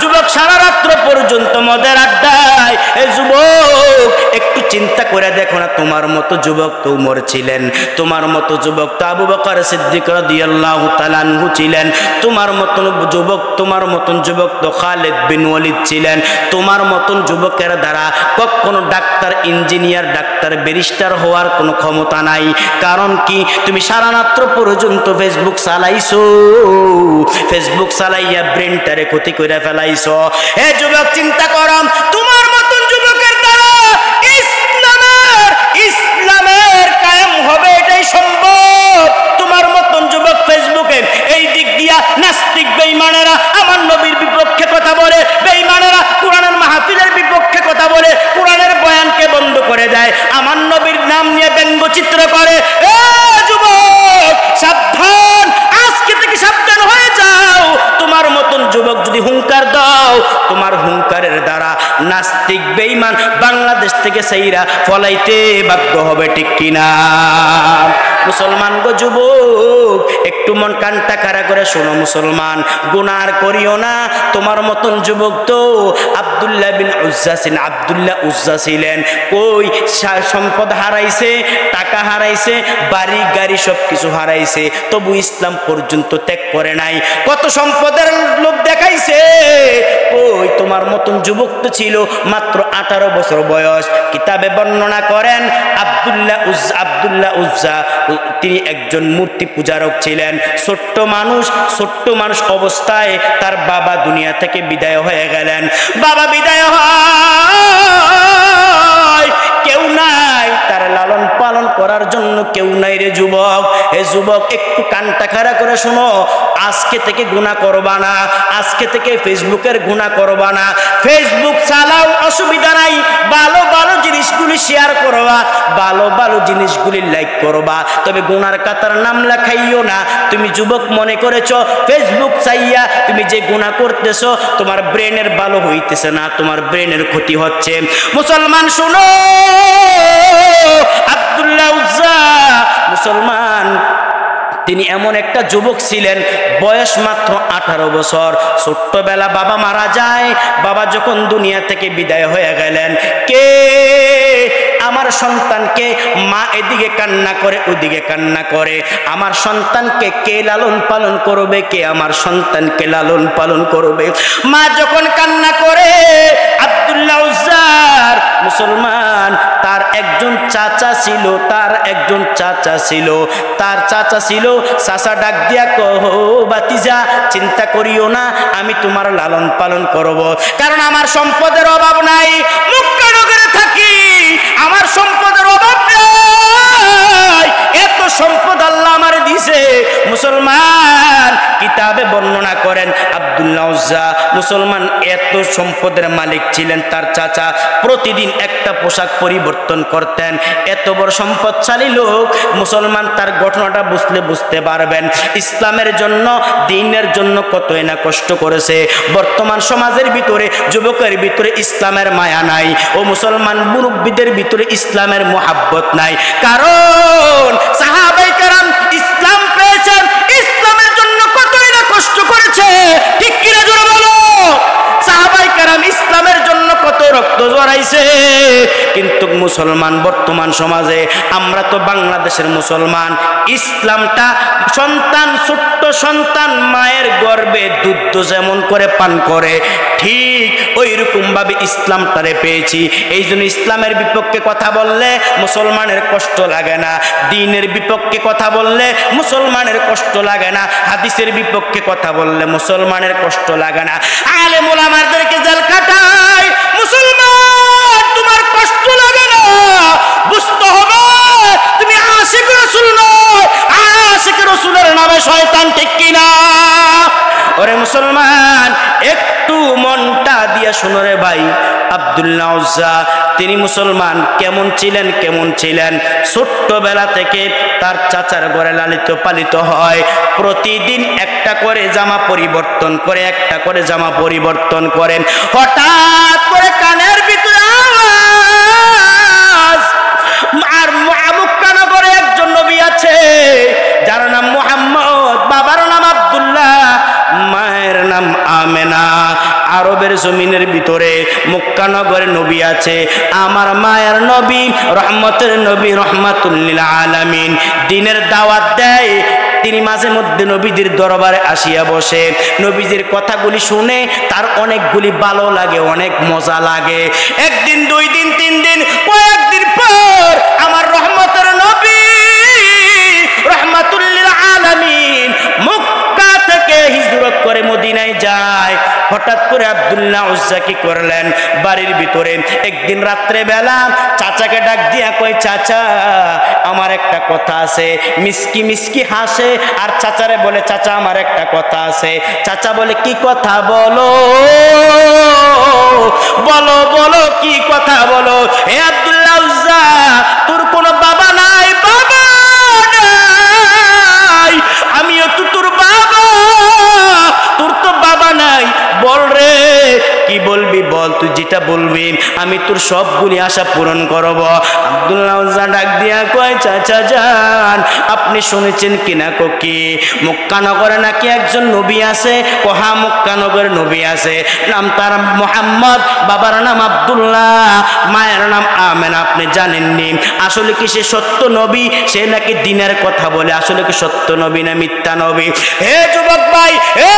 যুবক সারা রাত্র পর্যন্ত মদের আড্ডায়। এই যুবক, একটু চিন্তা করে দেখো না, তোমার মতো যুবক তো উমর ছিলেন, তোমার মতো যুবক তো আবু বকর সিদ্দিক রাদিয়াল্লাহু তাআলা আনহু ছিলেন, তোমার মতন যুবক তো খালিদ বিন ওয়ালিদ ছিলেন। তোমার মতন যুবকের দ্বারা কখনো ডাক্তার, ইঞ্জিনিয়ার, ডাক্তার, ব্যারিস্টার হওয়ার কোনো ক্ষমতা নাই। কারণ কি? তুমি সারা রাত্র পর্যন্ত ফেসবুক চালাইছো, ফেসবুক চালাইয়া ব্রেনটারে ক্ষতি করে ফেলাইছো। হে যুবক, চিন্তা করো, তোমার মতন যুবকের দ্বারা ইসলামের কায়েম হবে, এটাই সম্ভব। তোমার মতন যুবক ফেসবুকে এই দিক দিয়া নাস্তিক বেঈমানেরা আমার নবীর বিপক্ষে কথা বলে, বেঈমানেরা কোরআনের মাহফিলের বিপক্ষে কথা বলে, কোরআনের বয়ানকে বন্ধ করে দেয়, আমার নবীর নাম নিয়ে ব্যঙ্গচিত্র করে। এ যুবক, সাবধান, আজকে থেকে সাবধান হয়ে যাও। তোমার মতন যুবক যদি হুঙ্কার দাও, তোমার হুঙ্কারের দ্বারা নাস্তিক বেঈমান বাংলাদেশ থেকে সেইরা ফলাইতে বাধ্য হবে, ঠিক কিনা? মুসলমান গো যুবক, একটু মন কানটা খাড়া করে শোনো মুসলমান, গুনাহ করিও না। তোমার মতন যুবক তো আব্দুল্লাহ বিন উজ্জা ছিলেন, আব্দুল্লাহ উজ্জা ছিলেন। কই সম্পদ হারাইছে, টাকা হারাইছে, বাড়ি গাড়ি সব কিছু হারাইছে, তবু ইসলাম পর্যন্ত ত্যাগ করে নাই। কত সম্পদের লোভ দেখাইছে। কই তোমার মতন যুবক তো ছিল মাত্র 18 বছর বয়স। কিতাবে বর্ণনা করেন আব্দুল্লাহ উজ্জা তিনি একজন মূর্তি পূজারক ছিলেন। ছোট্ট মানুষ অবস্থায় তার বাবা দুনিয়া থেকে বিদায় হয়ে গেলেন। বাবা বিদায় হয়, কেউ নাই তার লালন পালন করার জন্য, কেউ নাই রে যুবক। হে যুবক, একটু কানটা খাড়া করে শোনো, আজকে থেকে গুনাহ করবা না, আজকে থেকে ফেসবুকের গুনাহ করবা না। ফেসবুক চালাও, অসুবিধা নাই, ভালো ভালো জিনিসগুলি শেয়ার করবা, ভালো ভালো জিনিসগুলি লাইক করবা, তবে গুনার কাতার নাম লেখাইও না। তুমি যুবক মনে করেছো ফেসবুক চাইয়া তুমি যে গুনাহ করতেছো তোমার ব্রেনের ভালো হইতেছে না, তোমার ব্রেনের ক্ষতি হচ্ছে। মুসলমান শুনো, আব্দুল্লাহ উজ্জা মুসলমান, তিনি এমন একটা যুবক ছিলেন, বয়স মাত্র 18 বছর। ছোট্টবেলা বাবা মারা যায়। বাবা যখন দুনিয়া থেকে বিদায় হয়ে গেলেন, কে আমার সন্তানকে, মা এদিকে কান্না করে ওদিকে কান্না করে, আমার সন্তানকে কে লালন পালন করবে, কে আমার সন্তানকে লালন পালন করবে? মা যখন কান্না করে, আব্দুল্লাহ উজ্জার মুসলমান তার একজন চাচা ছিল, চাচা ডাক দিয়া কহো বাতিজা, চিন্তা করিও না, আমি তোমার লালন পালন করব, কারণ আমার সম্পদের অভাব নাই, মক্কা নগরে থাকি, আমার সম্পদের অভাব নাই, এত সম্পদ আল্লাহ আমার দিছে। মুসলমান কিতাবে বর্ণনা করেন আব্দুল্লাহ উজ্জা মুসলমান এত সম্পদের মালিক ছিলেন। তার চাচা প্রতিদিন একটা পোশাক পরিবর্তন করতেন। এত বড় সম্পদশালী লোক মুসলমান, তার ঘটনাটা বুঝতে পারবেন ইসলামের জন্য, দ্বীনের জন্য কতই না কষ্ট করেছে। বর্তমান সমাজের ভিতরে, যুবকের ভিতরে ইসলামের মায়া নাই, ও মুসলমান মুরব্বীদের ভিতরে ইসলামের মুহাব্বত নাই, কারণ সাহাবায়ে কেরাম ইসলাম পেয়েছেন, ইসলামের জন্য কতই না কষ্ট করেছে, ঠিক কিনা জোরে বলো? সাহাবায়ে কেরাম ইসলামের জন্য কত রক্ত ঝরাইছে। কিন্তু মুসলমান বর্তমান সমাজে, আমরা তো বাংলাদেশের মুসলমান, ইসলামটা সন্তান, ছোট্ট সন্তান মায়ের গর্ভে দুধ যেমন করে পান করে, ঠিক ওই রকম ভাবে ইসলামটারে পেয়েছি। এই জন্য ইসলামের বিপক্ষে কথা বললে মুসলমানের কষ্ট লাগে না, দ্বীনের বিপক্ষে কথা বললে মুসলমানের কষ্ট লাগে না, হাদিসের বিপক্ষে কথা বললে মুসলমানের কষ্ট লাগে না। আলেম ওলামাদেরকে জেল খাটায়, মুসলমান তোমার কষ্ট লাগে না, বুঝতে হবে তুমি আশিক রাসূল নয়, আশিক রাসূলের নামে শয়তান, ঠিক কিনা? ওরে মুসলমান, একটু মনটা দিয়া শুনো রে ভাই। আব্দুল্লাহ উজ্জা তিনি মুসলমান কেমন ছিলেন? ছোট্টবেলা থেকে তার চাচার ঘরে লালিত পালিত হয়, প্রতিদিন একটা করে জামা পরিবর্তন করেন। হঠাৎ করে কানের ভিতরে আওয়াজ, আর মক্কা নগরে একজন নবী আছে যার নাম মুহাম্মদ, বাবার নাম আব্দুল্লাহ, মায়ের নাম আমেনা। আরবের জমিনের ভিতরে মক্কা নগরে নবী আছে, আমার মায়ের নবী, রহমতের নবী, রহমাতুল লিল আলামিন, দ্বীনের দাওয়াত দেয়। তিনি মাঝে মধ্যে নবীজির দরবারে আসিয়া বসে, নবীজির কথাগুলি শুনে তার অনেকগুলি ভালো লাগে, অনেক মজা লাগে। একদিন, 2 দিন, 3 দিন, কয়েকদিন পর আমার রহমতের নবী, রহমাতুল লিল আলামিন মক্কা থেকে হিজরত করে মদিনায় যায়। হঠাৎ করে আব্দুল্লাহ উজ্জা কি করলেন, বাড়ির ভিতরে একদিন রাত্রে বেলা চাচাকে ডাক দিয়া কয়, চাচা আমার একটা কথা আছে। মিসকি মিসকি হাসে আর চাচারে বলে, চাচা আমার একটা কথা আছে। চাচা বলে, কি কথা? বলো বলো বলো, কি কথা বলো? হে আব্দুল্লাহ উজ্জা, তোর কোনো বাবা নাই? বাবা নাই, আমিও তো তোর বাবা, তোর তো বাবা নাই, বল রে কি বলবি বল, তুই যেটা বলবি আমি তোর সবগুলি আশা পূরণ করব। আব্দুল্লাহ উজ্জা ডাক দিয়া কয়, চাচা যান আপনি শুনেছেন কিনা? কি মক্কা নগরে নাকি একজন নবী আছে? কহা মক্কা নগরে নবী আছে, নাম তার মুহাম্মদ, বাবার নাম আব্দুল্লাহ, মায়ের নাম আমেনা। আপনি জানেননি আসলে কি সে সত্য নবী? সে নাকি দিনের কথা বলে, আসলে কি সত্য নবী না মিথ্যা নবী? হে যুবক ভাই, হে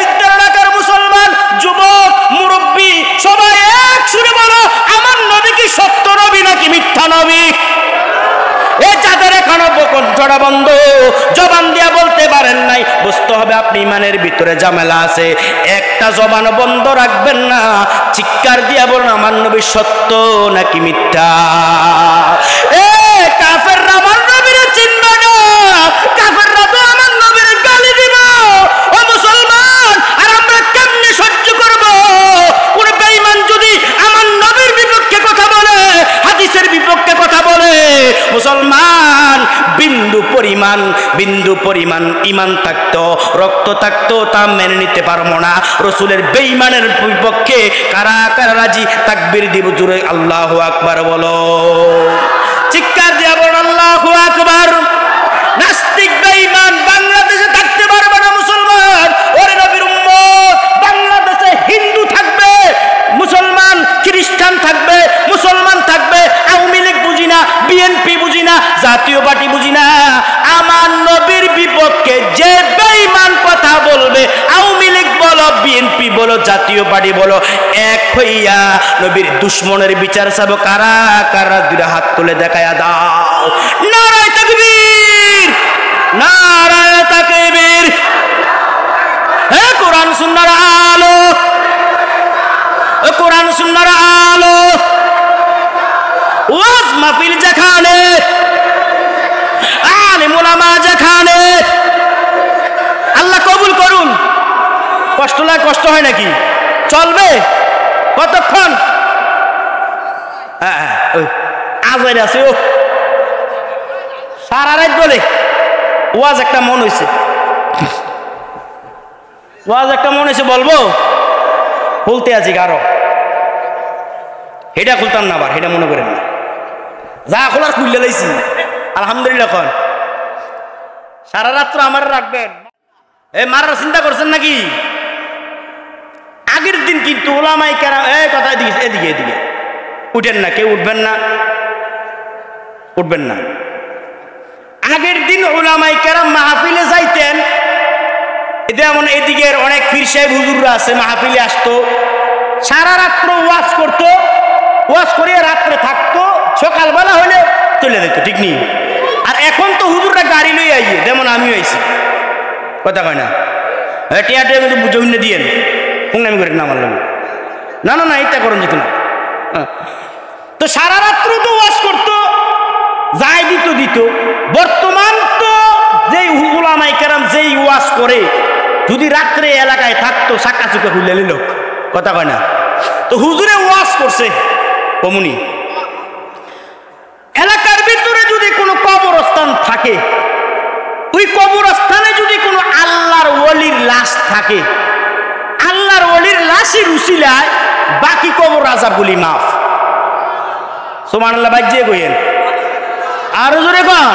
বিদ্যালয়ের মুসলমান যুবক মুরব্বী সবাই এক সুরে বলো, আমার নবী কি সত্য নবী নাকি মিথ্যা নবী? এ যাদের এখনো কণ্ঠটা বন্ধ, জবান দিয়া বলতে পারেন নাই, বুঝতে হবে আপনি ইমানের ভিতরে ঝামেলা আছে। একটা জবান বন্ধ রাখবেন না, চিৎকার দিয়া বলুন আমার নবী সত্য নাকি মিথ্যা? এ কাফেররা আমার নবীরে চিনবে না, কাফেররা তো আমার নবীরে গালি দিব। ও মুসলমান, আর আমরা কেমনে সহ্য করব কোন বেঈমান যদি আমার নবীর বিপক্ষে কথা বলে, হাদিসের বিপক্ষে কথা বলে? মুসলমান, বিন্দু পরিমাণ ইমান থাকতো, রক্ত থাকতো, তা মেনে নিতে পারবো না। রসুলের বেঈমানের বিপক্ষে কারা কারা রাজি তাকবীর দিব? জোরে আল্লাহু আকবার বলো, চিৎকার দিয়া বলো আল্লাহু আকবার। নাস্তিক বেঈমান বাংলাদেশে থাকতে পারবে না মুসলমান। ওরে নবীর উম্মত, বাংলাদেশে হিন্দু থাকবে, মুসলমান খ্রিস্টান থাকবে, মুসলমান থাকবে, আওয়ামী লীগ বুঝি না, বিএনপি বুঝি না, জাতীয় পার্টি বুঝি না, আমার নবীর বিপক্ষে যে বেঈমান কথা বলবে, আওয়ামী লীগ বলো, বিএনপি বলো, জাতীয় পার্টি বলো, এক হইয়া নবীর দুশ্মনের বিচার চাবো। কারা কারা দুইটা হাত তুলে দেখায়া দাও। নারায়ে তাকবীর, নারায়ে তাকবীর। হে কোরআন সুন্নাহর আলো, কোরআন সুন্নাহর আলো, ওয়াজ মাহফিল যেখানে, আলেম উলামা যেখানে, আল্লাহ কবুল করুন। কষ্ট লাগে, কষ্ট হয় নাকি? চলবে কতক্ষণ? আজাইর আছে, ও সারা রাত বলে ওয়াজ একটা মন হয়েছে, ওয়াজ একটা মন হয়েছে, বলবো খুলতে আছি কারো, হেটা খুলতাম না, আবার হেটা মনে করেন না, যা খোলার খুললে লাইছি আলহামদুলিল্লাহ। এখন সারা রাত্র আমার রাখবেন, এ মারার চিন্তা করছেন নাকি? আগের দিন কিন্তু ওলামায়ে কেরাম, এই কথা এদিকে এদিকে এদিকে উঠেন না, কেউ উঠবেন না, উঠবেন না। আগের দিন ওলামায়ে কেরাম মাহফিলে যাইতেন, যেমন এদিকের অনেক পীর সাহেব হুজুররা আছে, মাহফিলে আসতো, সারা রাত্র ওয়াজ করতো, ওয়াজ করিয়ে রাত্রে থাকতো, সকালবেলা হলে চলে যেত, ঠিক নেই? আর এখন তো হুজুররা গাড়ি লই আইয়ে, যেমন আমিও আইছি, কথা কয় না, টিয়া টিয়া কিন্তু বুঝে উন্নে দিয়েন, আমি করেন না, আমার না না না, এটা করেন যেত না। তো সারা রাত্র তো ওয়াজ করতো, যাই দিত দিত। বর্তমান তো যেই উলামায়ে কেরাম যেই ওয়াজ করে, যদি রাত্রে এলাকায় থাকতো চাকা চুকা খুলে নিল, কথা কয় না? তো হুজুরে ওয়াজ করছে কমুনি, এলাকার ভিতরে যদি কোনো কবরস্থান থাকে, ওই কবরস্থানে যদি কোনো আল্লাহর ওলির লাশ থাকে, আল্লাহর ওলির লাশের উসিলায় বাকি কবর আযাবগুলি মাফ। সুবহানাল্লাহ, বাজিয়ে কইেন আর জোরে কোন।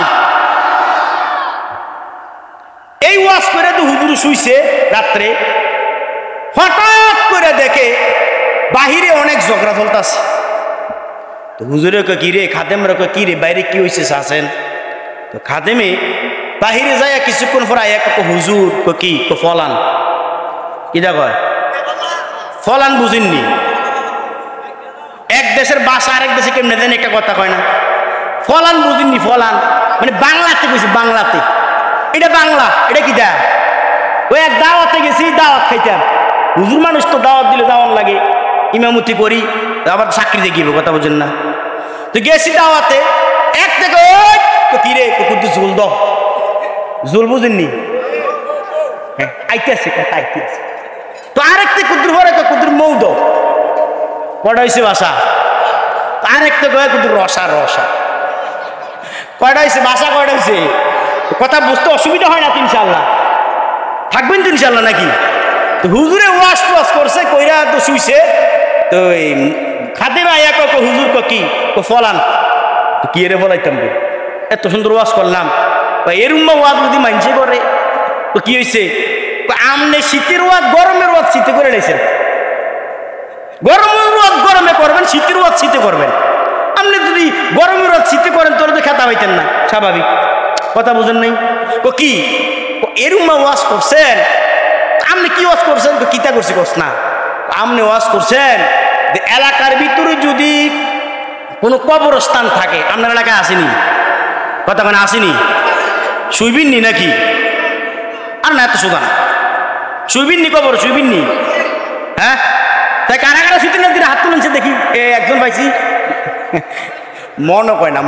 এই ওয়াজ করে তো হুজুর শুইছে রাত্রে, হঠাৎ করে দেখে বাহিরে অনেক ঝগড়া চলতেছে। তো হুজুরে কয় কি রে, খাদেমরা কয় কি রে, বাইরে কি হয়েছে আছেন? তো খাদেমে বাহিরে যায় কিছুক্ষণ পর আয়া কয় হুজুর, কি ফলান, কিটা কয় ফলান, বুঝেননি? এক দেশের ভাষা আরেক দেশে কেমনে দেন, একটা কথা কয় না, ফলান বুঝেননি? ফলান মানে বাংলাতে কইছি, বাংলাতে, এটা বাংলা, এটা কি দেয়? ওই এক দাওয়াতে গেছি, দাওয়াত খাইতাম, হুজুর মানুষ তো দাওয়াত দিলে দাওয়াত লাগে, ইমামতি করি, আবার চাকরি দেখিব, কথা বুঝেন না? তো গেছি দাওয়াতে, এক থেকে ওই তো কিরে কুকুর ঝোল দাও, ঝোল বুঝেননি? হ্যাঁ আইতেছে, কথা আইতেছে। তো আরেকটা কুকুর পরে কুকুর মৌ দাও, কটা হয়েছে বাসা? আরেকটা কয়ে কুকুর রসা, রসা কয়টা হয়েছে বাসা, কয়টা হয়েছে? কথা বুঝতে অসুবিধা হয় না তো ইনশাল্লাহ? থাকবেন তো ইনশাল্লাহ নাকি? তো হুজুরে ওয়াশ টোয়াশ করছে, কইরা তো শুইছে, তো এই খাদিমা এক হুজুর কি ফলান কি রে বলাইতাম এত সুন্দর ওয়াজ করলাম এরম ওয়াজ যদি মানছে করে তো কি হয়েছে আমনে শীতের ওয়াজ গরমের ওয়াজ শীতে করে নিয়েছেন গরমের ওয়াজ গরমে করবেন শীতের ওয়াজ শীতে করবেন আপনি যদি গরমের ওয়াজ শীতে করেন তোর তো খেতা পাইতেন না স্বাভাবিক কথা বুঝেন নাই কি এরম ওয়াজ করছেন আপনি কি ওয়াজ করছেন কিতা করছি কস না আপনি ওয়াজ করছেন যে এলাকার ভিতরে যদি কোনো কবরস্থান থাকে আপনার এলাকায় আসেনি কথা মানে আসেনি শুইবিননি নাকি আর না এত সুদান শুইবিননি কবর শুইবিননি হ্যাঁ তাই কারা কারা শুইতে না হাত তুলেছে দেখি একজন পাইছি মনও কয় না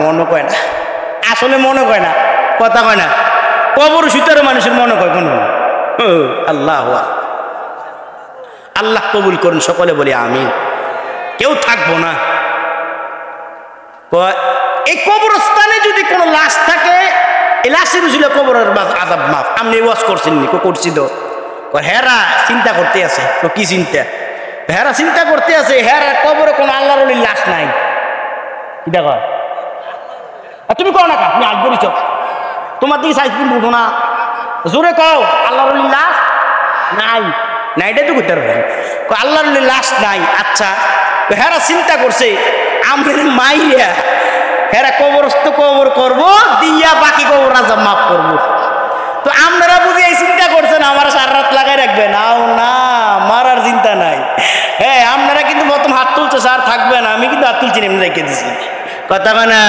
আসলে মনে কয় না কথা কয় না কবর শুইতে মানুষের মনে কয় কোন আল্লাহ আল্লাহ কবুল করুন সকলে বলি আমিন কেউ থাকবো না এই কবরস্থানে যদি কোনো লাশ থাকে এই লাশের ছিল কবরের আযাব মাফ আপনি ওয়াজ করছেন নি করছি তো হেরা চিন্তা করতে আছে তো কি চিন্তা হেরা চিন্তা করতে আছে হেরা কবরে কোনো আল্লাহর ওলির লাশ নাই কি দেখো তুমি কও না কা তুমি আজ বলিছ তোমার দিকে সাইজ দিন বুঝো না জোরে কও আল্লাহর ওলির লাশ নাই না এটা তো করতে পারবেন আল্লাহর ওলির লাশ নাই আচ্ছা হেরা চিন্তা করছে আমাদের মাইয়া হেরা কবরস্থ কবর করবো দিয়া বাকি কবর আযাব মাফ করবো তো আপনারা বুঝি এই চিন্তা করছেন আমার সারা রাত লাগাই রাখবেন না মারার চিন্তা নাই হ্যাঁ আপনারা কিন্তু প্রথম হাত তুলছে স্যার থাকবেন আমি কিন্তু হাত তুলছি এমনি রেখে দিছি কথা না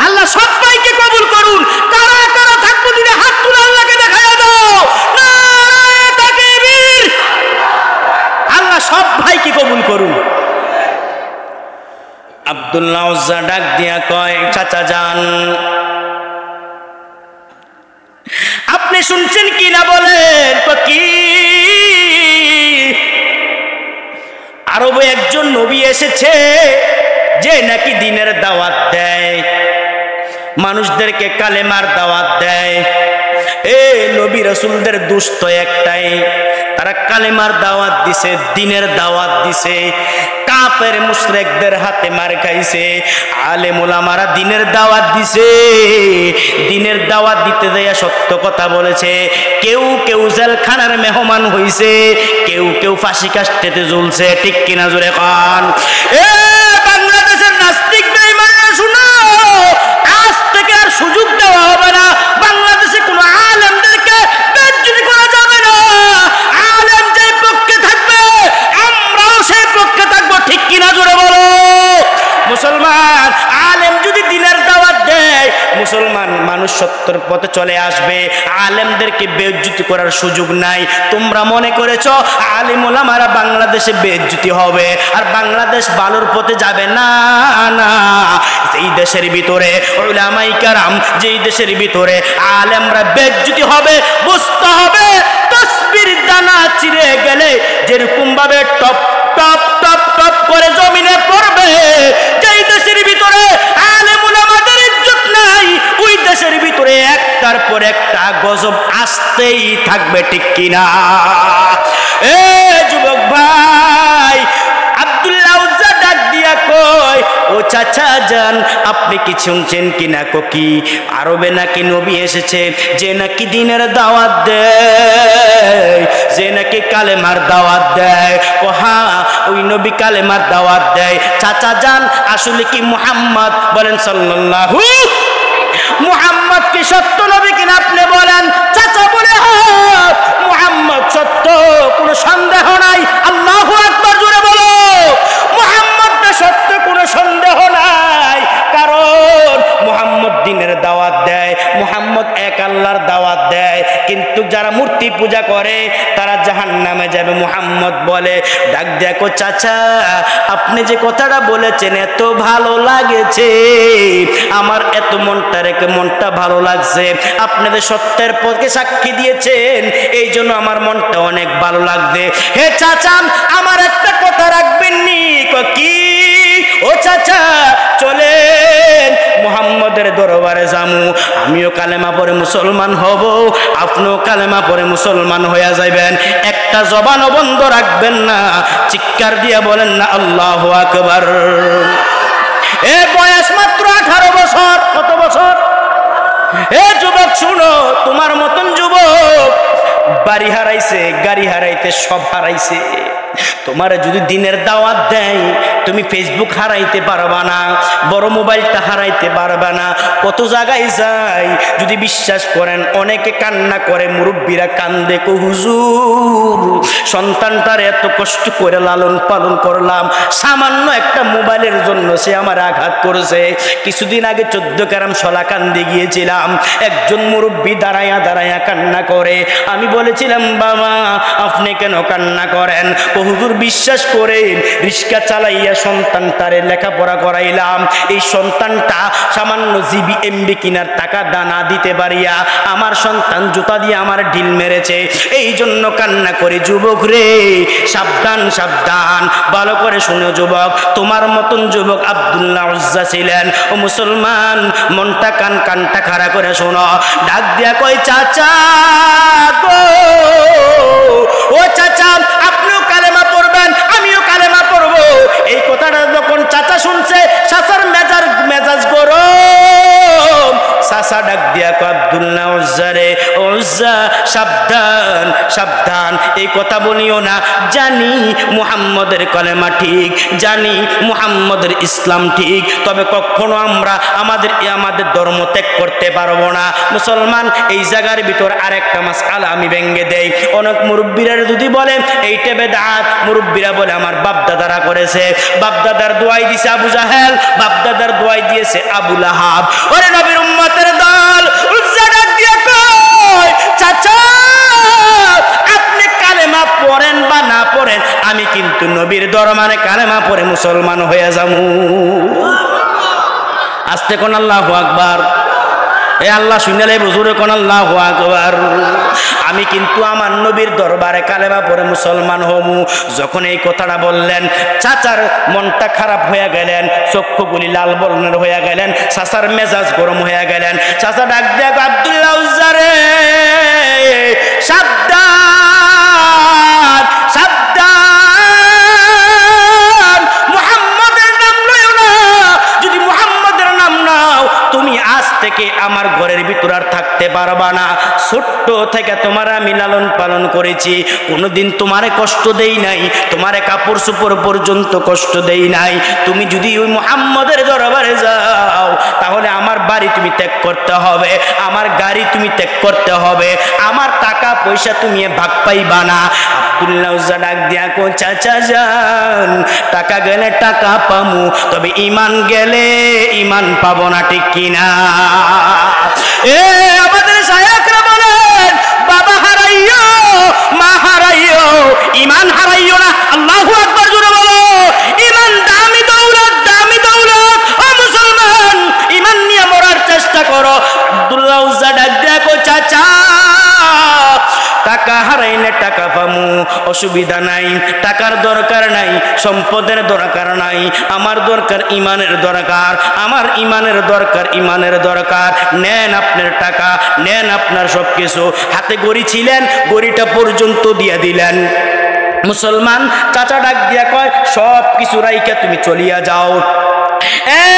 আল্লাহ সবাইকে কবুল করুন কারা কারা থাকবো দিনে হাত তুলে আল্লাহকে দেখাইয়া দাও নারায়ে তাকবীর আল্লাহ সব ভাইকে কবুল করুন আব্দুল্লাহ উজ্জা ডাক দিয়া কয় চাচা যান আপনি শুনছেন কি না বলেন তো কি আরবে একজন নবী এসেছে যে নাকি দ্বীনের দাওয়াত দেয় মানুষদেরকে কালেমার দাওয়াত দেয় নবী রাসূলদের দুষ্ট একটাই তারা কালেমার দাওয়াত দিছে দ্বীনের দাওয়াত দিছে কাফের মুশরিকদের হাতে মার খাইছে আলেম ওলামারা দ্বীনের দাওয়াত দিছে দ্বীনের দাওয়াত দিতে যাইয়া সত্য কথা বলেছে কেউ কেউ জেলখানার মেহমান হইছে কেউ কেউ ফাঁসি কাস্টেতে ঝুলছে ঠিক কিনা জোরে কান বাংলাদেশের নাস্তিক বেঈমানরা শুনো আজ থেকে আর সুযোগ দেওয়া হবে না বাংলাদেশে কোনো আলেমদেরকে বেইজ্জতি করা যাবে না আলেম যে পক্ষে থাকবে আমরাও সেই পক্ষে থাকবো ঠিক কিনা জোরে বলো মুসলমান আলেম যদি দ্বীনের দাওয়াত দেয় মুসলমান মানুষ সত্যের পথে চলে আসবে আলেমদেরকে বেইজ্জতি করার সুযোগ নাই তোমরা মনে করেছো আলেম ওলামারা বাংলাদেশে বেইজ্জতি হবে আর বাংলাদেশ ভালোর পথে যাবে না না এই দেশের ভিতরে উলামায়ে কেরাম যেই দেশের ভিতরে আলেমরা বেইজ্জতি হবে বুঝতে হবে তাসবির দানা চিরে গেলে যেরকম ভাবে টপ টপ টপ টপ করে জমিনে পড়বে যেই দেশের ভিতরে আলেম ওলামাদের ইজ্জত নাই ওই দেশের ভিতরে একটার পর একটা গজব আসতেই থাকবে ঠিক কিনা যুবক ভাই আব্দুল্লাহ উজ্জা ডাক দিয়া কয় ও চাচা যান আপনি কি শুনছেন কিনা কি আরবে নাকি নবী এসেছে যে নাকি দ্বীনের দাওয়াত দেয় যে নাকি কালেমার দাওয়াত দেয় হ্যাঁ ওই নবী কালেমার দাওয়াত দেয় চাচা যান আসলে কি মুহাম্মদ বলেন সাল্লাল্লাহু মুহাম্মদ কি সত্য নবী কিনা আপনি বলেন চাচা বলে হ্যাঁ মুহাম্মদ সত্য কোনো সন্দেহ নাই আল্লাহু আকবার জোরে বলো মুহাম্মদ না সত্য কোনো সন্দেহ নাই কারণ মুহাম্মদ দ্বীনের দাওয়াত দেয় মুহাম্মদ এক আল্লাহর দাওয়াত দেয় কিন্তু যারা মূর্তি পূজা করে তারা জাহান্নামে যাবে মুহাম্মদ বলে ডাক দেখো চাচা আপনি যে কথাটা বলেছেন এত ভালো লাগেছে আমার এত মনটা ভালো লাগছে আপনাদের সত্যের পথে সাক্ষী দিয়েছেন এই জন্য আমার মনটা অনেক ভালো লাগছে হে চাচা আমার একটা কথা রাখবেন নি কি ও চাচা চলেন মুহাম্মদের দরবারে যামু আমিও কালেমা পড়ে মুসলমান হব আপনিও কালেমা পড়ে মুসলমান হয়ে যাবেন একটা একটা জবানও বন্ধ রাখবেন না, চিৎকার দিয়ে বলেন না আল্লাহু আকবার। এ বয়স মাত্র 18 বছর। কত বছর? এ যুবক শুনো, তোমার মতন যুবক বাড়ি হারাইছে, গাড়ি হারাইতে সব হারাইছে। তোমার যদি দিনের দাওয়াত দেয় তুমি ফেসবুক হারাইতে পারবা না, বড় মোবাইলটা হারাইতে পারবা না। কত জায়গায় যাই, যদি বিশ্বাস করেন অনেকে কান্না করে, মুরব্বীরা কান্দে, কো হুজুর সন্তানটার এত কষ্ট করে লালন পালন করলাম, সামান্য একটা মোবাইলের জন্য সে আমার আঘাত করেছে। কিছুদিন আগে 14 গ্রাম শলা কান্দে গিয়েছিলাম, একজন মুরব্বী দাঁড়াইয়া দাঁড়াইয়া কান্না করে। আমি বলেছিলাম বাবা আপনি কেন কান্না করেন? হুজুর বিশ্বাস করেন, রিক্সা চালাইয়া সন্তানটারে লেখাপড়া করাইলাম, এই সন্তানটা সামান্য জিবি এমবি কিনার টাকা দানা দিতে পারিয়া আমার সন্তান জুতা দিয়ে আমার ঢিল মেরেছে, এই জন্য কান্না করে। যুবক রে সাবধান সাবধান, ভালো করে শুনো যুবক, তোমার মতন যুবক আব্দুল্লাহ উজ্জা ছিলেন। ও মুসলমান মনটা কানটা খাড়া করে শোনো, ডাক দিয়া কই চাচা গো, ও চাচা আপনিও কালেমা পড়বেন, আমিও কালেমা পড়বো। এই কথাটা যখন চাচা শুনছে, চাচার মেজাজ গরম। চাচা ডাক দিয়া কয় আব্দুল্লাহ উজ্জা রে, উজ্জা সাবধান সাবধান, এই কথা বলিও না। জানি মুহাম্মদের কলেমা ঠিক, জানি মুহাম্মদের ইসলাম ঠিক, তবে কখনো আমরা আমাদের ধর্ম ত্যাগ করতে পারবো না। মুসলমান এই জায়গার ভিতর আরেকটা মাসআলা আমি ভেঙে দেই। অনেক মুরব্বীরা যদি বলে এইটা বেদাত, মুরব্বীরা বলে আমার বাপ দাদারা করেছে, বাপ দাদার দোয়াই দিয়েছে আবু জাহেল, বাপ দাদার দোয়াই দিয়েছে আবু লাহাব। ওরে নবীর উম্মতের দল, উজ্জা ডাক দিয়া কয় চাচা আপনি কালেমা পড়েন বা না পড়েন, আমি কিন্তু নবীর দরবারে কালেমা পড়ে মুসলমান হয়ে যাবো। আস্তে কোন আল্লাহু আকবার। এ আল্লাহ শুনলে বুজুরে কোন আল্লাহু আকবার। আমি কিন্তু আমার নবীর দরবারে কালেমা পড়ে মুসলমান হমু। যখন এই কথাটা বললেন, চাচার মনটা খারাপ হয়ে গেলেন, চক্ষুগুলি লাল বর্ণের হয়ে গেলেন, চাচার মেজাজ গরম হয়ে গেলেন। চাচা ডাক দেখ আব্দুল্লাহ উজ্জা রে সাবধান সাবধান, মুহাম্মদের নাম লইও না। যদি মুহাম্মদের নাম নাও তুমি আজ থেকে আমার ঘরের ভিতর আর থাকতে পারবা না। ছোট্ট থেকে তোমার আমি লালন পালন করেছি, কোনোদিন তোমারে কষ্ট দেই নাই, তোমারে কাপড় চোপড় পর্যন্ত কষ্ট দেই নাই। তুমি যদি ওই মুহাম্মদের দরবারে যাও তাহলে আমার বাড়ি তুমি ত্যাগ করতে হবে, আমার গাড়ি তুমি ত্যাগ করতে হবে, আমার টাকা পয়সা তুমি ভাগ পাইবা না। আব্দুল্লাহ উজ্জা ডাক দিয়া কো চাচা যান, টাকা গেলে টাকা পামু, তবে ঈমান গেলে ঈমান পাবো না, ঠিক কিনা? এ আমাদের শায়েখরা বলেন বাবা হারাইও মা হারাইও ঈমান হারাইও না। আল্লাহু আকবার জোরে বলো। ঈমান দামি দৌলত, দামি দৌলত। ও মুসলমান ঈমান নিয়ে মরার চেষ্টা করো। আব্দুল্লাহ উজ্জা ডাক দিয়া কো চাচা টাকা হারাইলে টাকা পামু, অসুবিধা নাই, টাকার দরকার নাই, সম্পদের দরকার নাই, আমার দরকার ঈমানের দরকার, আমার ঈমানের দরকার, ঈমানের দরকার। নেন আপনার টাকা, নেন আপনার সব কিছু। হাতে গড়ি ছিলেন, গড়িটা পর্যন্ত দিয়ে দিলেন। মুসলমান চাচা ডাক দিয়া কয় সব কিছু রাইকা তুমি চলিয়া যাও।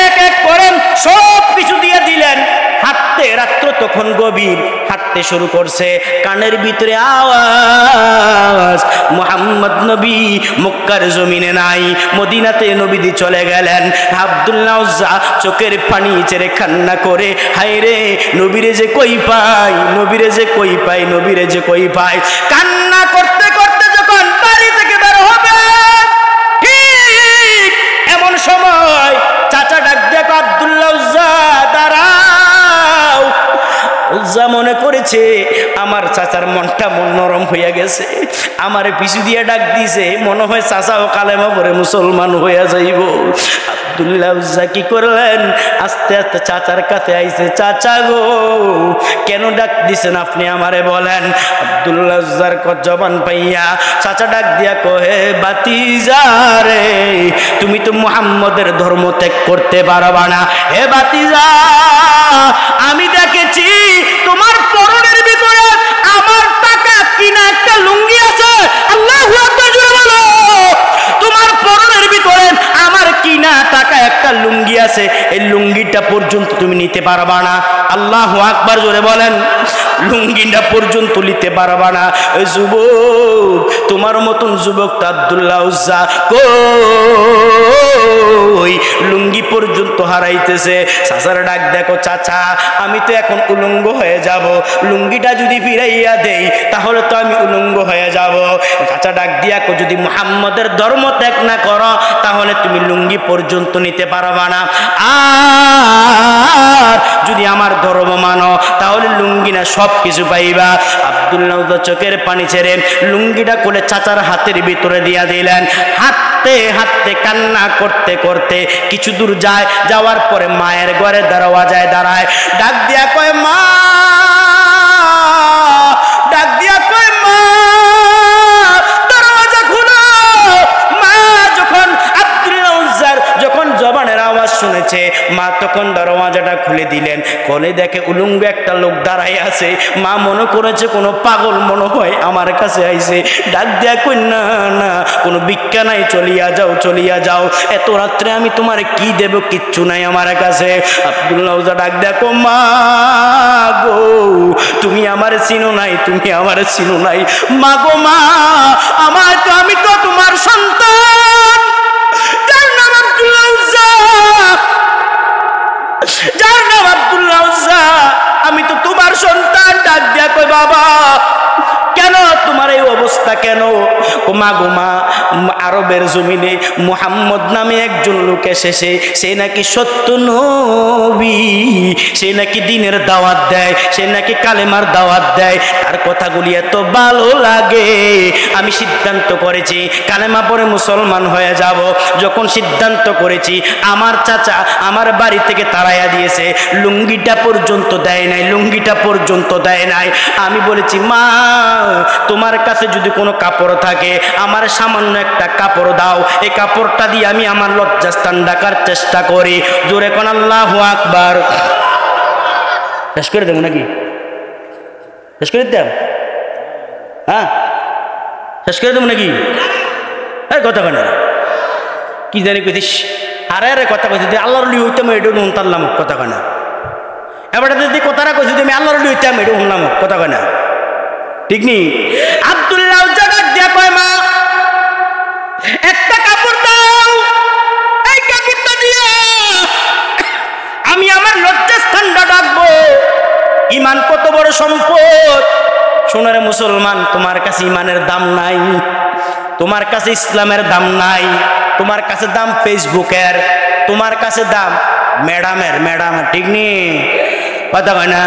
এক এক করে সব কিছু দিয়ে দিলেন। হাঁটতে, রাত্র তখন গভীর, হাঁটতে শুরু করছে, কানের ভিতরে আওয়াজ মুহাম্মদ নবী মক্কার জমিনে নাই, মদিনাতে নবীদি চলে গেলেন। আব্দুল্লাহ উজ্জা চোখের পানি ছেড়ে কান্না করে, হায় রে নবীরে যে কই পাই, নবীরে যে কই পাই, নবীরে যে কই পাই। কান্না করতে করতে যখন বাড়ি থেকে বের হবে, ঠিক এমন সময় চাচা ডাক দেখ আব্দুল্লাহ উজ্জা দাঁড়াও। উজ্জা মনে করেছে আমার চাচার মনটা নরম হইয়া গেছে, আমার পিছু দিয়ে ডাক দিছে, মনে হয় চাচাও কালেমা পড়ে মুসলমান হইয়া যাইব। আব্দুল্লাহ উজ্জা কি করলেন, আস্তে আস্তে চাচার কাছে আইছে। চাচা গো কেন ডাক দিছেন আপনি আমারে বলেন। আব্দুল্লাহ উজ্জার জবান পাইয়া চাচা ডাক দিয়া কহে বাতিজা রে তুমি তো মুহাম্মদের ধর্ম ত্যাগ করতে পারবা না। হে বাতিজা আমি দেখেছি তোমার পরনের ভিতরে আমার টাকা কিনা একটা লুঙ্গি আছে, আল্লাহু আকবার জোরে বলো। তোমার পরনের ভিতরে আমার কিনা টাকা একটা লুঙ্গি আছে, এই লুঙ্গিটা পর্যন্ত তুমি নিতে পারবা না। আল্লাহু আকবার জোরে বলেন। লুঙ্গিটা পর্যন্ত নিতে পারবা না। ওই যুবক, তোমার মতন যুবক তো আব্দুল্লাহ উজ্জা কই, লুঙ্গি পর্যন্ত হারাইতেছে। চাচার ডাক দেখো, চাচা আমি তো এখন উলঙ্গ হয়ে যাব, লুঙ্গিটা যদি ফিরাইয়া দেই তাহলে তো আমি উলঙ্গ হয়ে যাব। চাচা ডাক দিয়া কো, যদি মুহাম্মদের ধর্ম ত্যাগ না করো তাহলে তুমি লুঙ্গি পর্যন্ত নিতে পারবা না, আর যদি আমার ধর্ম মানো তাহলে লুঙ্গি না সব কিছু পাইবা। আব্দুল্লাহ চোখের পানি ছেড়ে লুঙ্গিটা খুলে চাচার হাতের ভিতরে দিয়া দিলেন। হাঁটতে হাঁটতে কান্না করতে করতে কিছু দূর যায়, যাওয়ার পরে মায়ের ঘরে দরওয়াজায় দাঁড়ায়, ডাক দিয়া কয় মা, ডাক দিয়া কয় মা, দরওয়াজা খুলো। মা যখন আব্দুল্লাহ উজ্জার যখন জবানের আওয়াজ শুনেছে, মা তখন দরওয়াজাটা খুলে দিলেন। কোলে দেখে উলঙ্গ একটা লোক দাঁড়াই আছে। মা মনে করেছে কোনো পাগল মনে হয় আমার কাছে আইছে। ডাক দেয়া কই, না না, কোনো ভিক্ষা নাই, চলিয়া যাও চলিয়া যাও, এত রাত্রে আমি তোমার কি দেব, কিচ্ছু নাই আমার কাছে। আব্দুল্লাহ উজ্জা ডাক দেখো, মা গো তুমি আমার চিনো নাই, তুমি আমার চিনো নাই। মা গো মা, আমার তো, আমি তো তোমার সন্তান, যার নাম আব্দুল্লাহ উজ্জা, যার নাম আব্দুল্লাহ উজ্জা, আমি তো তোমার সন্তান। ডাক দিয়া কই, বাবা কেন তোমার এই অবস্থা কেন? ও মা গো মা, আরবের জমিনে মুহাম্মদ নামে একজন লোক এসেছে, সে নাকি সত্য নবী, সে নাকি দিনের দাওয়াত দেয়, সে নাকি কালেমার দাওয়াত দেয়, তার কথাগুলি এত ভালো লাগে আমি সিদ্ধান্ত করেছি কালেমা পড়ে মুসলমান হয়ে যাব। যখন সিদ্ধান্ত করেছি, আমার চাচা আমার বাড়ি থেকে তাড়াইয়া দিয়েছে, লুঙ্গিটা পর্যন্ত দেয় নাই, লুঙ্গিটা পর্যন্ত দেয় নাই। আমি বলেছি, মা তোমার কাছে যদি কোনো কাপড় থাকে আমার সামান্য একটা কাপড় দাও, এই কাপড়টা দিয়ে আমি আমার লজ্জাস্থান ঢাকার চেষ্টা করি। জোরে কোন আল্লাহু আকবার। শেষ করে দেবো নাকি? শেষ করে দিতাম? হ্যাঁ শেষ করে দেবো নাকি? কথা কেন কি জানি কইতিস, আরে আরে কথা কইছি আল্লাহর লি হইতাম, এটা শুনতাম কথা কেনা। এবার যদি কথাটা কইছি তুমি আল্লাহর লি হইতাম, এটা শুনলাম কথা কেনা, ঠিক নি? আব্দুল্লাহ ডাক দিয়া কয়, মা একটা কাপড় দাও, এই কাপড়টা দিয়ে আমি আমার লজ্জাস্থানটা ডাকবো। ইমান কত বড় সম্পদ! সোনারে মুসলমান, তোমার কাছে ইমানের দাম নাই, তোমার কাছে ইসলামের দাম নাই, তোমার কাছে দাম ফেসবুকের, তোমার কাছে দাম ম্যাডামের, ম্যাডামের, ঠিক নি? কথা কয় না?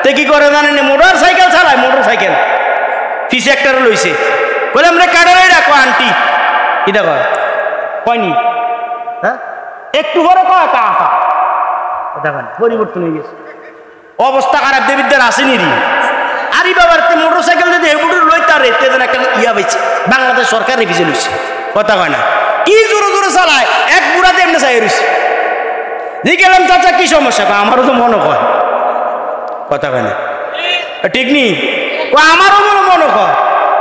তে কি করে জানেন? মোটর সাইকেল চালায়, মোটর সাইকেল পিছে একটা লইছে, বলে আমরা কাটারাই রাখো আন্টি, কি দেখো কয়নি, হ্যাঁ একটু বড় কয় কাকা, দেখেন পরিবর্তন হয়ে গেছে, অবস্থা খারাপ। দেবিদ্যার আসেনি রি আরে বাবার মোটর সাইকেল যদি হেবুটুর লইতারে তেজন একটা ইয়া পাইছে, বাংলাদেশ সরকার রেফিজে লইছে, কথা কয় না? কি জোরে জোরে চালায়, এক বুড়াতে এমনি চাই রইছে। জি গেলাম, চাচা কি সমস্যা? আমারও তো মনে কয়, কথা কয় না, ঠিক নি? ও আমারও মনে কয়,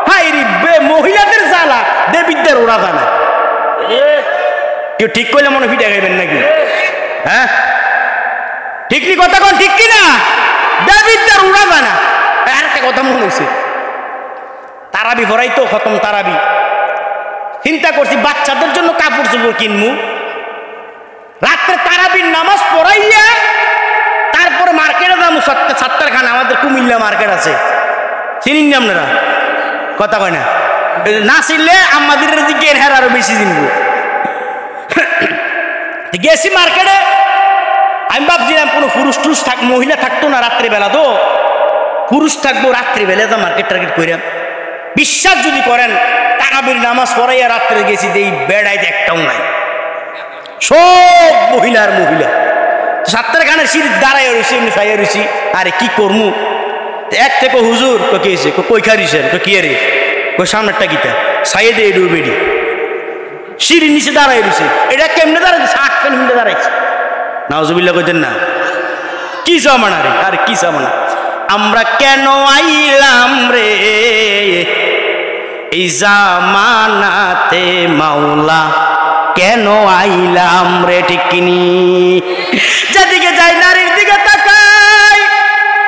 হাই রে মহিলাদের জ্বালা দেবিদ্যার ওরা জানা, কেউ ঠিক করলে মনে ফিটে খাইবেন নাকি? হ্যাঁ ঠিক নি? কথা কন ঠিক কিনা? দেবিদ্যার ওরা জানা। আর একটা কথা মনে হয়েছে, তারাবি ভরাই তো খতম তারাবি, চিন্তা করছি বাচ্চাদের জন্য কাপড় চোপড় কিনবো, রাত্রে তারাবির নামাজ পড়াইয়া তারপরে মার্কেটে যাবো। সাত্তার খান আমাদের কুমিল্লা মার্কেট আছে, চিনিন না আপনারা? কথা কয় না? না চিনলে আমাদের দিকে আরো বেশি চিনবো। গেছি মার্কেটে, আমি ভাবছিলাম কোনো পুরুষ টুরুষ মহিলা থাকতো না রাত্রিবেলা, তো পুরুষ থাকবো রাত্রিবেলা, তো মার্কেট টার্কেট কইরাম। বিশ্বাস যদি করেন, তারাবির নামাজ পড়াইয়া রাত্রে গেছি, এই বেড়াইতে একটাও নাই, সব মহিলার মহিলা। সাত্তার খানের সিঁড়ি দাঁড়াই রয়েছি, এমনি খাইয়া রয়েছি। আরে কি করমু? এক থেকে হুজুর কে এসে কই খারিছেন, কি রে কই সামনেরটা গীতা সাইডে এডু বেডি সিঁড়ির নিচে দাঁড়াই রয়েছে। এটা কেমনে দাঁড়াইছে? আটটা মিনিটে দাঁড়াইছে। নাউজুবিল্লাহ কইতেন না? কি জামানা রে, আরে কি জামানা! আমরা কেন আইলাম রে এই জামানাতে মাওলা, কেন আইলাম রে? ঠিক কিনি? যেদিকে যাই নারীর দিকে তাকাই,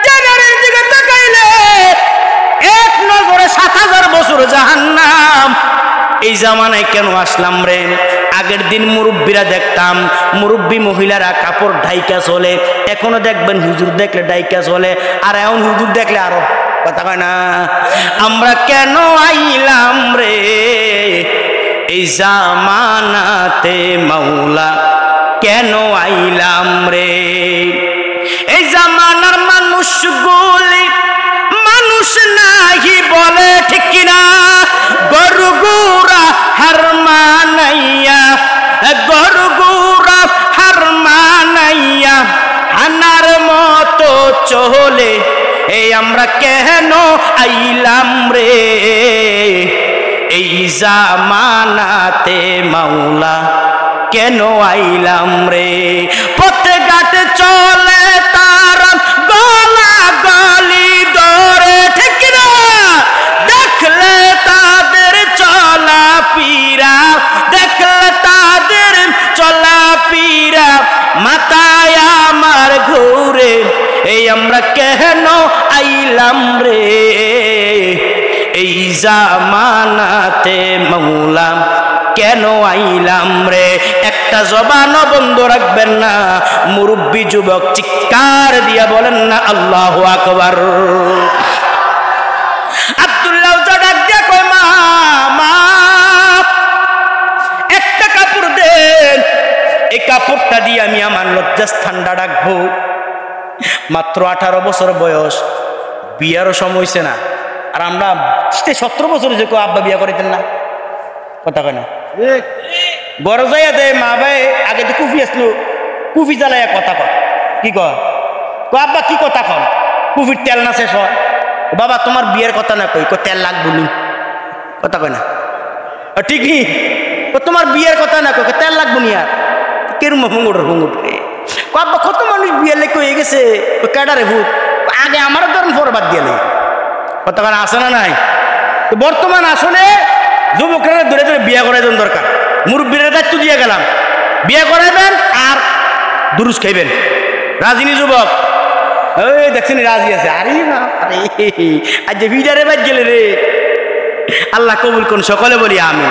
যে নারীর দিকে তাকাইলে এক নজরে ৭,০০০ বছর জাহান্নাম। এই জামানায় কেন আসলাম রে? আগের দিন মুরব্বীরা দেখতাম, মুরব্বী মহিলারা কাপড় ঢাইকা চলে, এখনো দেখবেন হুজুর দেখলে ঢাইকা চলে, আর এখন হুজুর দেখলে আরো, কথা কয় না? আমরা কেন আইলাম রে এই জামানাতে মাওলা, কেন আইলাম রে? এই জামানার মানুষগুলি মানুষ নাহি বলে, ঠিক কিনা? গরু গুরা হার মানাইয়া, গরু গুরা হার মানাইয়া আনার মতো চলে। এই আমরা কেন আইলাম রে এই জামানাতে মাওলা, কেন আইলাম রে? পথে ঘাটে চলে তারা গলা গলি ধরে, ঠিক না? দেখলে তাদের চলা পীরা, দেখলে তাদের চলা পীরা মাথায় আমার ঘুরে। এই আমরা কেন আইলাম রে এই জামানাতে মাওলা, কেন আইলাম রে? একটা জবানও বন্ধ রাখবেন না। মুরব্বী যুবক চিৎকার দিয়া বলেন না আল্লাহু আকবার। আব্দুল্লাহ ডাক দিয়া কয়, মা মা একটা কাপড় দেন, এই কাপড়টা দিয়ে আমি আমার লজ্জাস্থানটা রাখবো। মাত্র 18 বছর বয়স, বিয়ারও সময় হয়েছে না। আর আমরা 17 বছরে যে আব্বা বিয়া করিতেন না, কথা কয় না? বড় যাইয়া দেয় মা ভাই, আগে তো কুফি আসলো, কুফি জ্বালাইয়া কথা কয়, কি কয়? আব্বা কি কথা কন? কুফির তেল না শেষ হয়। বাবা তোমার বিয়ের কথা না কই, তেল লাগবো নি, কথা কয় না? ঠিকই, তোমার বিয়ের কথা না কই, তেল লাগবো নি। আর কেরম হুঙ্গুট হুঙ্গুট রে, আব্বা কত মানুষ বিয়ের লেগে হয়ে গেছে, ক্যাডারে ভূত, আগে আমারও ধরুন ফরবাদ দিয়ে নেই, কথা কয় আসে না নাই? তো বর্তমান আসলে যুবকরা ধরে ধরে বিয়ে করাই দেন দরকার। মুরব্বীর দায়িত্ব দিয়ে গেলাম, বিয়ে করাইবেন আর দুরুস খাইবেন। রাজিনী যুবক, ওই দেখছেন রাজি আছে। আরে না, আরে আজ যে ভিডারে বাদ গেলে রে, আল্লাহ কবুল কোন, সকলে বলি আমি।